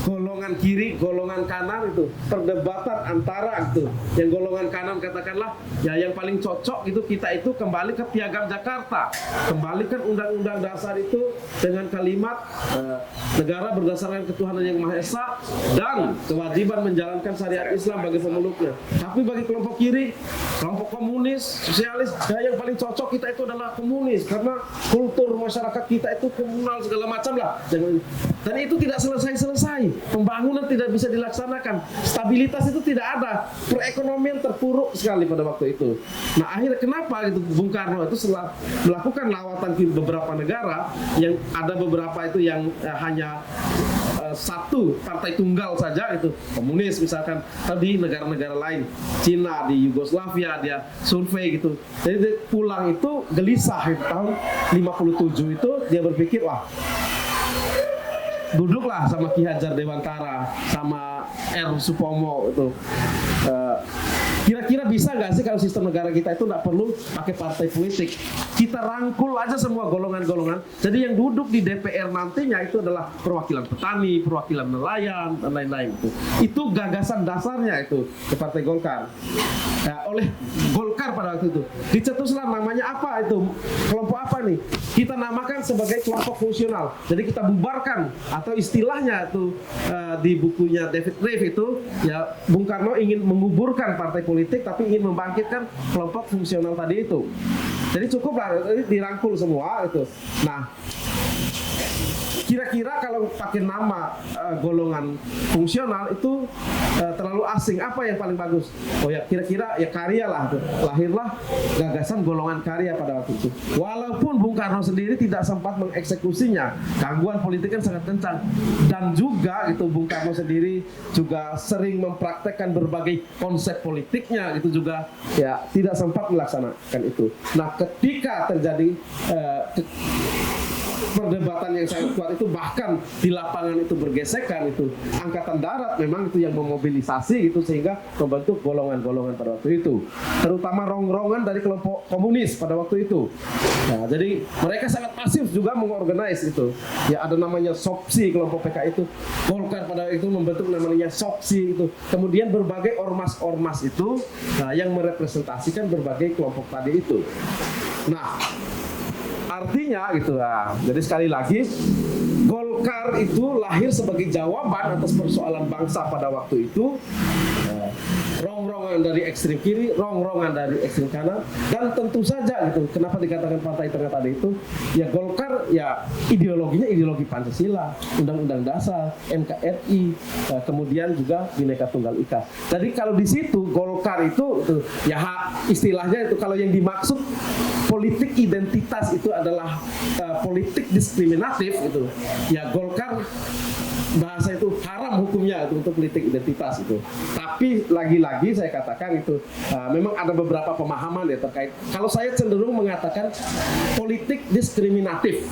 golongan kiri, golongan kanan itu perdebatan antara itu. Yang golongan kanan katakanlah ya yang paling cocok itu kita itu kembali ke Piagam Jakarta, kembalikan Undang-Undang Dasar itu dengan kalimat negara berdasarkan ketuhanan yang Maha Esa dan kewajiban menjalankan syariat Islam bagi pemeluknya. Tapi bagi kelompok kiri, kelompok komunis, sosialis, ya yang paling cocok kita itu adalah komunis karena kultur masyarakat kita itu komunal segala macam lah. Dan itu tidak selesai-selesai. Pembangunan tidak bisa dilaksanakan. Stabilitas itu tidak ada. Perekonomian terpuruk sekali pada waktu itu. Nah akhirnya kenapa itu Bung Karno itu setelah melakukan lawatan ke beberapa negara yang ada beberapa itu yang hanya satu partai tunggal saja itu komunis misalkan, tadi negara-negara lain Cina di Yugoslavia dia survei gitu, jadi dia pulang itu gelisah itu, tahun 57 itu dia berpikir wah duduklah sama Ki Hajar Dewantara sama R. Supomo itu kira-kira bisa nggak sih kalau sistem negara kita itu nggak perlu pakai partai politik, kita rangkul aja semua golongan-golongan, jadi yang duduk di DPR nantinya itu adalah perwakilan petani, perwakilan nelayan dan lain-lain itu gagasan dasarnya itu ke Partai Golkar. Nah, oleh Golkar pada waktu itu dicetuslah namanya apa itu, kelompok apa nih, kita namakan sebagai kelompok fungsional, jadi kita bubarkan atau istilahnya itu di bukunya David Reeve itu ya Bung Karno ingin menguburkan partai politik tapi ingin membangkitkan kelompok fungsional tadi itu. Jadi cukuplah dirangkul semua itu. Nah, kira-kira kalau pakai nama golongan fungsional itu terlalu asing. Apa yang paling bagus? Oh ya kira-kira ya karya lah. Lahirlah gagasan golongan karya pada waktu itu. Walaupun Bung Karno sendiri tidak sempat mengeksekusinya, gangguan politik kan sangat kencang. Dan juga itu Bung Karno sendiri juga sering mempraktekkan berbagai konsep politiknya, itu juga ya tidak sempat melaksanakan itu. Nah ketika terjadi perdebatan yang sangat kuat itu, bahkan di lapangan itu bergesekan itu, Angkatan Darat memang itu yang memobilisasi itu sehingga membentuk golongan-golongan pada waktu itu, terutama rongrongan dari kelompok komunis pada waktu itu. Nah, jadi mereka sangat pasif juga mengorganize itu. Ya ada namanya SOPSI kelompok PK itu. Golkar pada waktu itu membentuk namanya SOPSI itu. Kemudian berbagai ormas-ormas itu yang merepresentasikan berbagai kelompok tadi itu. Nah, artinya gitu lah. Jadi sekali lagi Golkar itu lahir sebagai jawaban atas persoalan bangsa pada waktu itu. Rongrongan dari ekstrem kiri, rongrongan dari ekstrem kanan, dan tentu saja gitu. Kenapa dikatakan partai tengah tadi itu? Ya Golkar ya ideologinya ideologi Pancasila, Undang-Undang Dasar, NKRI, kemudian juga Bhinneka Tunggal Ika. Jadi kalau di situ Golkar itu ya istilahnya itu kalau yang dimaksud politik identitas itu adalah politik diskriminatif itu. ya Golkar bahasa itu haram hukumnya itu untuk politik identitas itu. Tapi lagi-lagi saya katakan itu memang ada beberapa pemahaman ya terkait. Kalau saya cenderung mengatakan politik diskriminatif,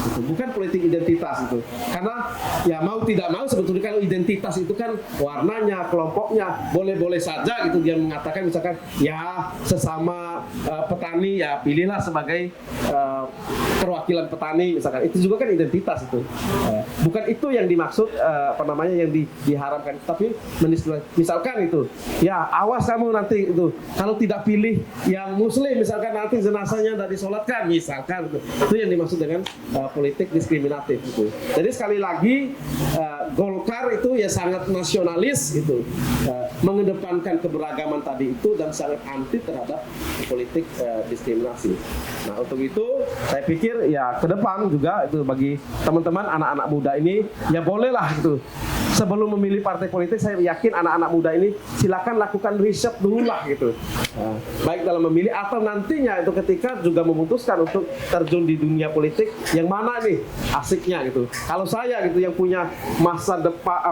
itu bukan politik identitas itu. Karena ya mau tidak mau sebetulnya kalau identitas itu kan warnanya, kelompoknya boleh-boleh saja gitu dia mengatakan misalkan ya sesama petani ya pilihlah sebagai perwakilan petani misalkan itu juga kan identitas itu. Bukan itu yang dimaksud yang diharamkan, tapi misalkan itu ya awas kamu nanti itu kalau tidak pilih yang muslim misalkan nanti jenazahnya tidak disolatkan misalkan itu yang dimaksud dengan politik diskriminatif itu. Jadi sekali lagi Golkar itu ya sangat nasionalis itu mengedepankan keberagaman tadi itu dan sangat anti terhadap politik diskriminasi. Nah untuk itu saya pikir ya ke depan juga itu bagi teman-teman anak-anak muda ini ya bolehlah gitu. Sebelum memilih partai politik, saya yakin anak-anak muda ini silakan lakukan riset dulu lah gitu. Baik dalam memilih atau nantinya itu ketika juga memutuskan untuk terjun di dunia politik yang mana nih asiknya gitu. Kalau saya gitu yang punya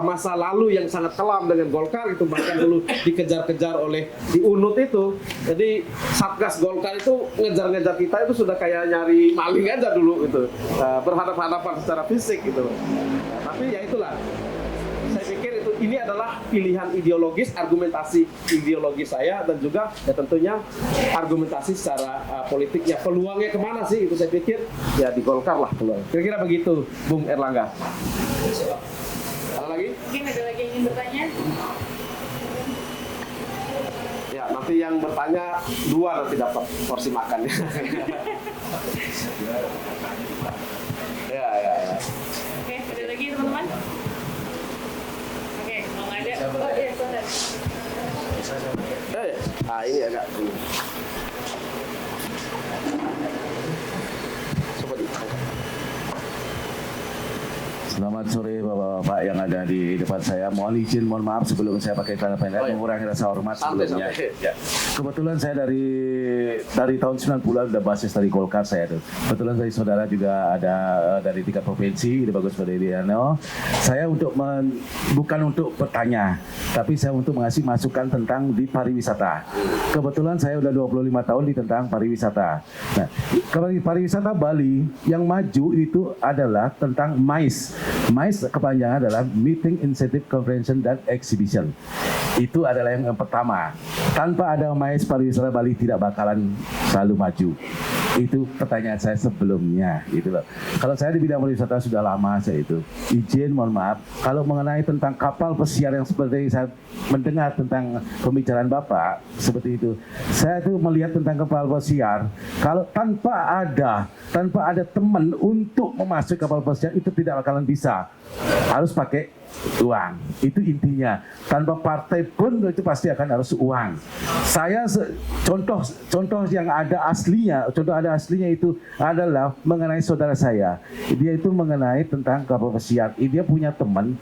masa lalu yang sangat kelam dengan Golkar itu bahkan dulu dikejar-kejar oleh di UNUT itu. Jadi Satgas Golkar itu ngejar-ngejar kita itu sudah kayak nyari maling aja dulu gitu. Berhadapan-hadapan secara fisik gitu. Tapi ya itulah. Saya pikir ini adalah pilihan ideologis, argumentasi ideologis saya dan juga ya tentunya argumentasi secara politiknya. Peluangnya kemana sih? Itu saya pikir ya di Golkar lah peluang. Kira-kira begitu, Bung Erlangga. Ada lagi? Mungkin ada lagi yang ingin bertanya? Ya, nanti yang bertanya 2 nanti dapat porsi makan. Ya. Oke, ada lagi teman-teman? Oke, kalau nggak ada, oh iya, Saudara. Ini agak coba ditanya. Selamat sore Bapak-Bapak yang ada di depan saya. Mohon izin, mohon maaf sebelum saya pakai celana pendek, mengurangi rasa hormat sebelumnya. Ya. Kebetulan saya dari tahun 90-an udah basis dari Golkar saya tuh. Kebetulan dari saudara juga ada dari 3 provinsi, ini bagus Pak Dediano. Saya bukan untuk bertanya, tapi saya untuk mengasih masukan tentang di pariwisata. Kebetulan saya udah 25 tahun di tentang pariwisata. Nah, kalau di pariwisata Bali yang maju itu adalah tentang MICE. MICE kepanjangan adalah Meeting, Incentive, Convention, dan Exhibition. Itu adalah yang pertama. Tanpa ada MICE, pariwisata Bali tidak bakalan selalu maju. Itu pertanyaan saya sebelumnya, gitu loh. Kalau saya di bidang pariwisata sudah lama saya itu. Izin, mohon maaf. Kalau mengenai tentang kapal pesiar yang seperti saya mendengar tentang pembicaraan Bapak seperti itu, saya tuh melihat tentang kapal pesiar. Kalau tanpa ada teman untuk memasuk kapal pesiar itu tidak bakalan bisa. Harus pakai uang. Itu intinya. Tanpa partai pun itu pasti akan harus uang. Saya contoh yang ada aslinya, itu adalah mengenai saudara saya. Dia itu mengenai tentang kapal pesiar. Dia punya teman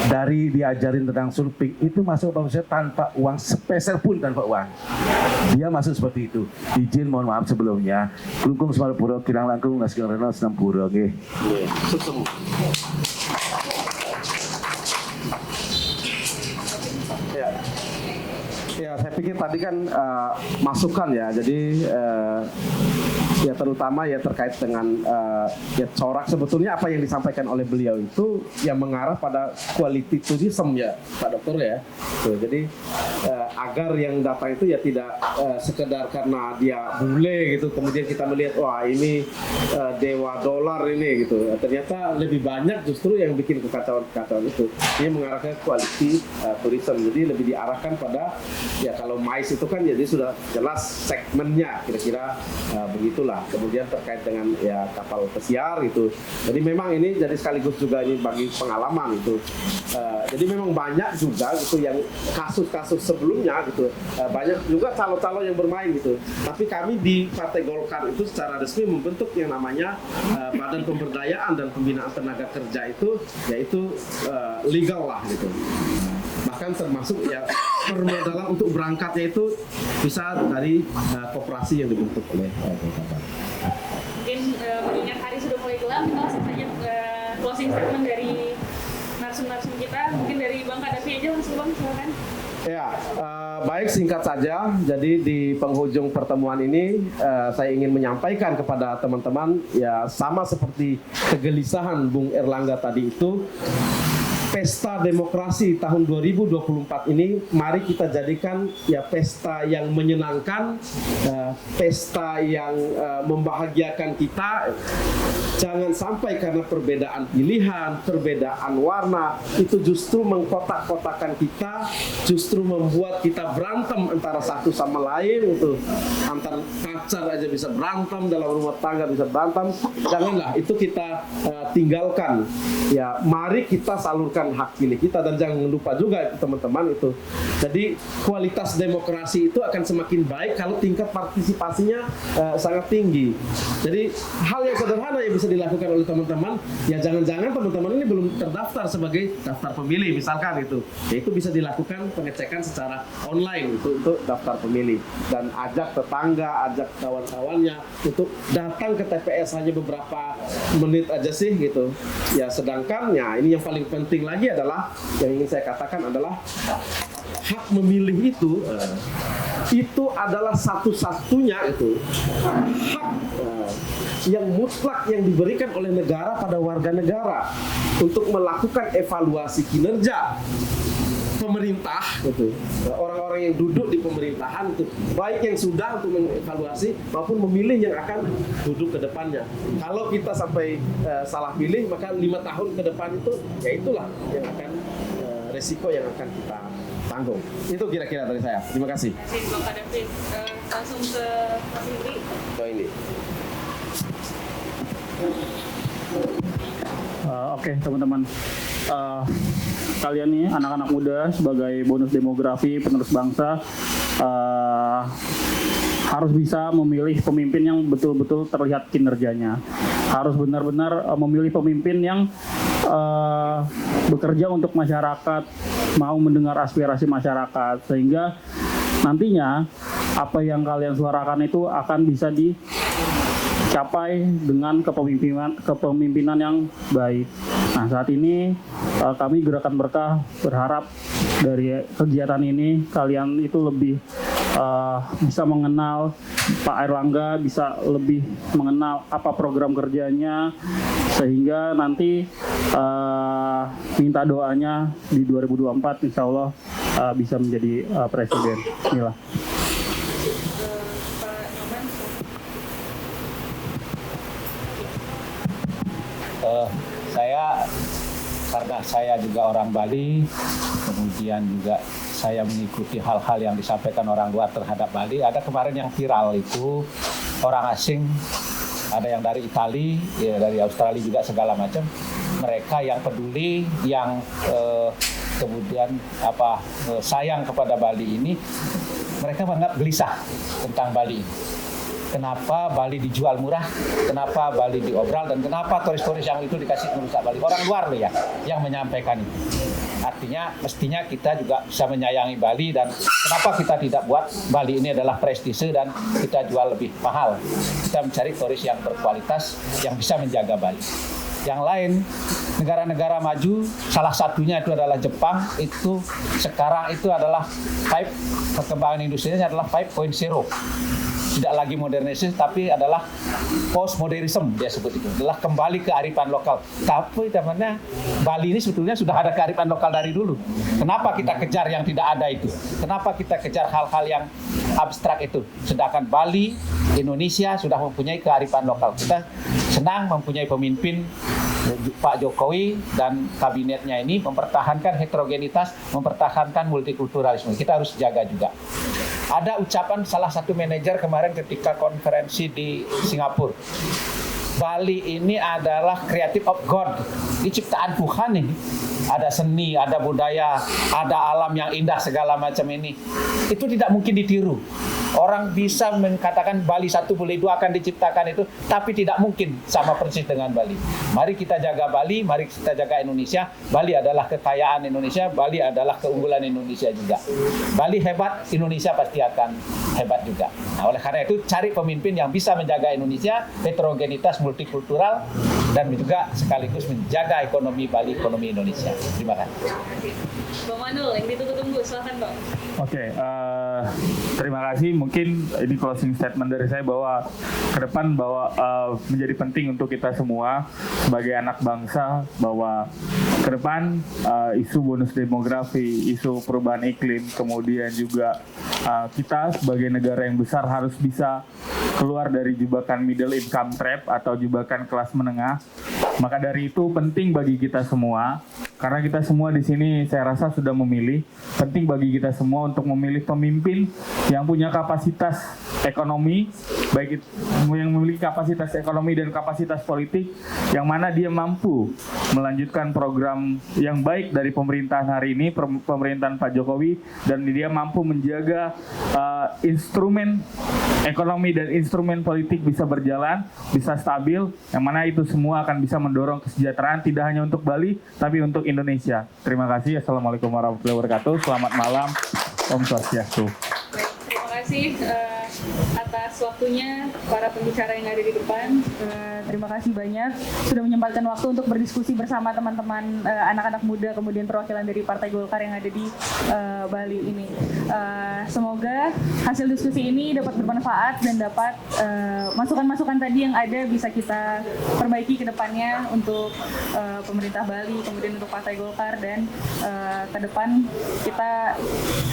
dari diajarin tentang surfing itu masuk kapal pesiar tanpa uang sepeser pun tanpa uang. Dia masuk seperti itu. Izin mohon maaf sebelumnya. Kelungkung Semarapura Kirang Langkung Naskang Renal Senampura nggih. Ya, saya pikir tadi kan masukan ya, jadi ya terutama ya terkait dengan ya corak sebetulnya apa yang disampaikan oleh beliau itu yang mengarah pada quality tourism ya, Pak Dokter ya. Tuh, jadi agar yang datang itu ya tidak sekedar karena dia bule gitu, kemudian kita melihat wah ini dewa dolar ini gitu. Ternyata lebih banyak justru yang bikin kekacauan itu. Ini mengarah ke quality tourism, jadi lebih diarahkan pada ya kalau MICE itu kan jadi sudah jelas segmennya kira-kira begitulah. Kemudian terkait dengan ya kapal pesiar itu. Jadi memang ini jadi sekaligus juga ini bagi pengalaman itu. Jadi memang banyak juga gitu yang kasus-kasus sebelumnya gitu. Banyak juga calon-calon yang bermain gitu. Tapi kami di Partai Golkar itu secara resmi membentuk yang namanya Badan Pemberdayaan dan Pembinaan Tenaga Kerja itu yaitu legal lah gitu. Bahkan termasuk ya permodalan untuk berangkatnya itu bisa dari koperasi yang dibentuk oleh Kota Bali. Mungkin mengingat hari sudah mulai gelap, kita langsung saja closing statement dari narsum-narsum kita. Mungkin dari Bang Kadafi aja langsung, Bang, silakan. Ya, baik, singkat saja. Jadi di penghujung pertemuan ini saya ingin menyampaikan kepada teman-teman ya, sama seperti kegelisahan Bung Erlangga tadi itu, pesta demokrasi tahun 2024 ini mari kita jadikan ya pesta yang menyenangkan, pesta yang membahagiakan kita. Jangan sampai karena perbedaan pilihan, perbedaan warna itu justru mengkotak-kotakan kita, justru membuat kita berantem antara satu sama lain. Itu antar pacar aja bisa berantem, dalam rumah tangga bisa berantem. Janganlah itu kita tinggalkan. Ya, mari kita salurkan hak pilih kita, dan jangan lupa juga teman-teman itu. Jadi kualitas demokrasi itu akan semakin baik kalau tingkat partisipasinya sangat tinggi. Jadi hal yang sederhana yang bisa dilakukan oleh teman-teman, ya jangan-jangan teman-teman ini belum terdaftar sebagai daftar pemilih misalkan itu. Ya itu bisa dilakukan pengecekan secara online untuk daftar pemilih, dan ajak tetangga, ajak kawan-kawannya untuk datang ke TPS hanya beberapa menit aja sih gitu. Ya sedangkan ya ini yang paling penting lagi adalah yang ingin saya katakan adalah hak memilih itu adalah satu-satunya itu hak yang mutlak yang diberikan oleh negara pada warga negara untuk melakukan evaluasi kinerja pemerintah gitu. Orang-orang yang duduk di pemerintahan itu baik yang sudah untuk mengevaluasi maupun memilih yang akan duduk ke depannya. Kalau kita sampai salah pilih, maka 5 tahun ke depan itu ya itulah yang akan resiko yang akan kita tanggung. Itu kira-kira dari saya. Terima kasih. Terima kasih Bang Kadafi. Langsung ke Mas Indri. Ini. Oke, teman-teman. Kalian nih anak-anak muda sebagai bonus demografi penerus bangsa harus bisa memilih pemimpin yang betul-betul terlihat kinerjanya. Harus benar-benar memilih pemimpin yang bekerja untuk masyarakat, mau mendengar aspirasi masyarakat, sehingga nantinya apa yang kalian suarakan itu akan bisa dicapai dengan kepemimpinan yang baik. Nah, saat ini kami Gerakan Berkah berharap dari kegiatan ini kalian itu lebih bisa mengenal Pak Erlangga, bisa lebih mengenal apa program kerjanya, sehingga nanti minta doanya di 2024 insya Allah bisa menjadi presiden. Inilah. Karena saya juga orang Bali, kemudian juga saya mengikuti hal-hal yang disampaikan orang luar terhadap Bali. Ada kemarin yang viral itu orang asing, ada yang dari Italia, ya dari Australia juga segala macam. Mereka yang peduli, yang kemudian sayang kepada Bali ini, mereka sangat gelisah tentang Bali ini. Kenapa Bali dijual murah, kenapa Bali diobral, dan kenapa turis-turis yang itu dikasih merusak Bali. Orang luar loh ya yang menyampaikan itu. Artinya mestinya kita juga bisa menyayangi Bali, dan kenapa kita tidak buat Bali ini adalah prestise dan kita jual lebih mahal. Kita mencari turis yang berkualitas yang bisa menjaga Bali. Yang lain, negara-negara maju, salah satunya itu adalah Jepang, itu sekarang itu adalah perkembangan industrinya adalah 5.0. Tidak lagi modernisasi, tapi adalah postmodernism dia sebut itu. Adalah kembali ke kearifan lokal. Tapi temannya Bali ini sebetulnya sudah ada kearifan lokal dari dulu. Kenapa kita kejar yang tidak ada itu? Kenapa kita kejar hal-hal yang abstrak itu? Sedangkan Bali, Indonesia sudah mempunyai kearifan lokal. Kita senang mempunyai pemimpin Pak Jokowi dan kabinetnya ini mempertahankan heterogenitas, mempertahankan multikulturalisme. Kita harus jaga juga. Ada ucapan salah satu manajer kemarin ketika konferensi di Singapura. Bali ini adalah creative of God. Ini ciptaan Tuhan ini. Ada seni, ada budaya, ada alam yang indah segala macam ini. Itu tidak mungkin ditiru. Orang bisa mengatakan Bali 1 boleh 2 akan diciptakan itu, tapi tidak mungkin sama persis dengan Bali. Mari kita jaga Bali, mari kita jaga Indonesia. Bali adalah kekayaan Indonesia, Bali adalah keunggulan Indonesia juga. Bali hebat, Indonesia pasti akan hebat juga. Nah, oleh karena itu cari pemimpin yang bisa menjaga Indonesia, heterogenitas multikultural, dan juga sekaligus menjaga ekonomi Bali, ekonomi Indonesia. Terima kasih. Bang Manul, yang ditunggu-tunggu, silahkan Bang. Oke, terima kasih. Mungkin ini closing statement dari saya bahwa ke depan bahwa menjadi penting untuk kita semua sebagai anak bangsa bahwa ke depan isu bonus demografi, isu perubahan iklim, kemudian juga kita sebagai negara yang besar harus bisa keluar dari jebakan middle income trap atau jebakan kelas menengah. Maka dari itu penting bagi kita semua, karena kita semua di sini saya rasa sudah memilih, penting bagi kita semua untuk memilih pemimpin yang punya kapasitas ekonomi, baik itu yang memiliki kapasitas ekonomi dan kapasitas politik, yang mana dia mampu melanjutkan program yang baik dari pemerintahan hari ini, pemerintahan Pak Jokowi, dan dia mampu menjaga instrumen ekonomi dan instrumen politik bisa berjalan, bisa stabil, yang mana itu semua akan bisa mendorong kesejahteraan tidak hanya untuk Bali, tapi untuk Indonesia. Terima kasih. Assalamualaikum warahmatullahi wabarakatuh. Selamat malam. Om Swastiastu. Baik, terima kasih atas waktunya para pembicara yang ada di depan. Terima kasih banyak sudah menyempatkan waktu untuk berdiskusi bersama teman-teman anak-anak muda, kemudian perwakilan dari Partai Golkar yang ada di Bali ini. Semoga hasil diskusi ini dapat bermanfaat dan dapat masukan-masukan tadi yang ada bisa kita perbaiki ke depannya untuk pemerintah Bali, kemudian untuk Partai Golkar, dan ke depan kita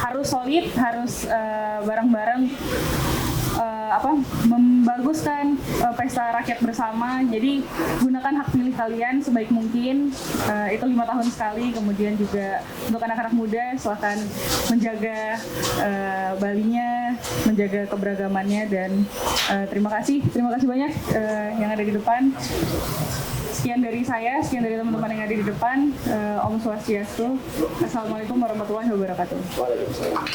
harus solid, harus bareng-bareng membaguskan pesta rakyat bersama. Jadi gunakan hak pilih kalian sebaik mungkin, itu 5 tahun sekali. Kemudian juga untuk anak-anak muda silahkan menjaga Balinya, menjaga keberagamannya, dan terima kasih banyak yang ada di depan. Sekian dari saya, sekian dari teman-teman yang ada di depan. Om Swastiastu. Assalamualaikum warahmatullahi wabarakatuh. Waalaikumsalam.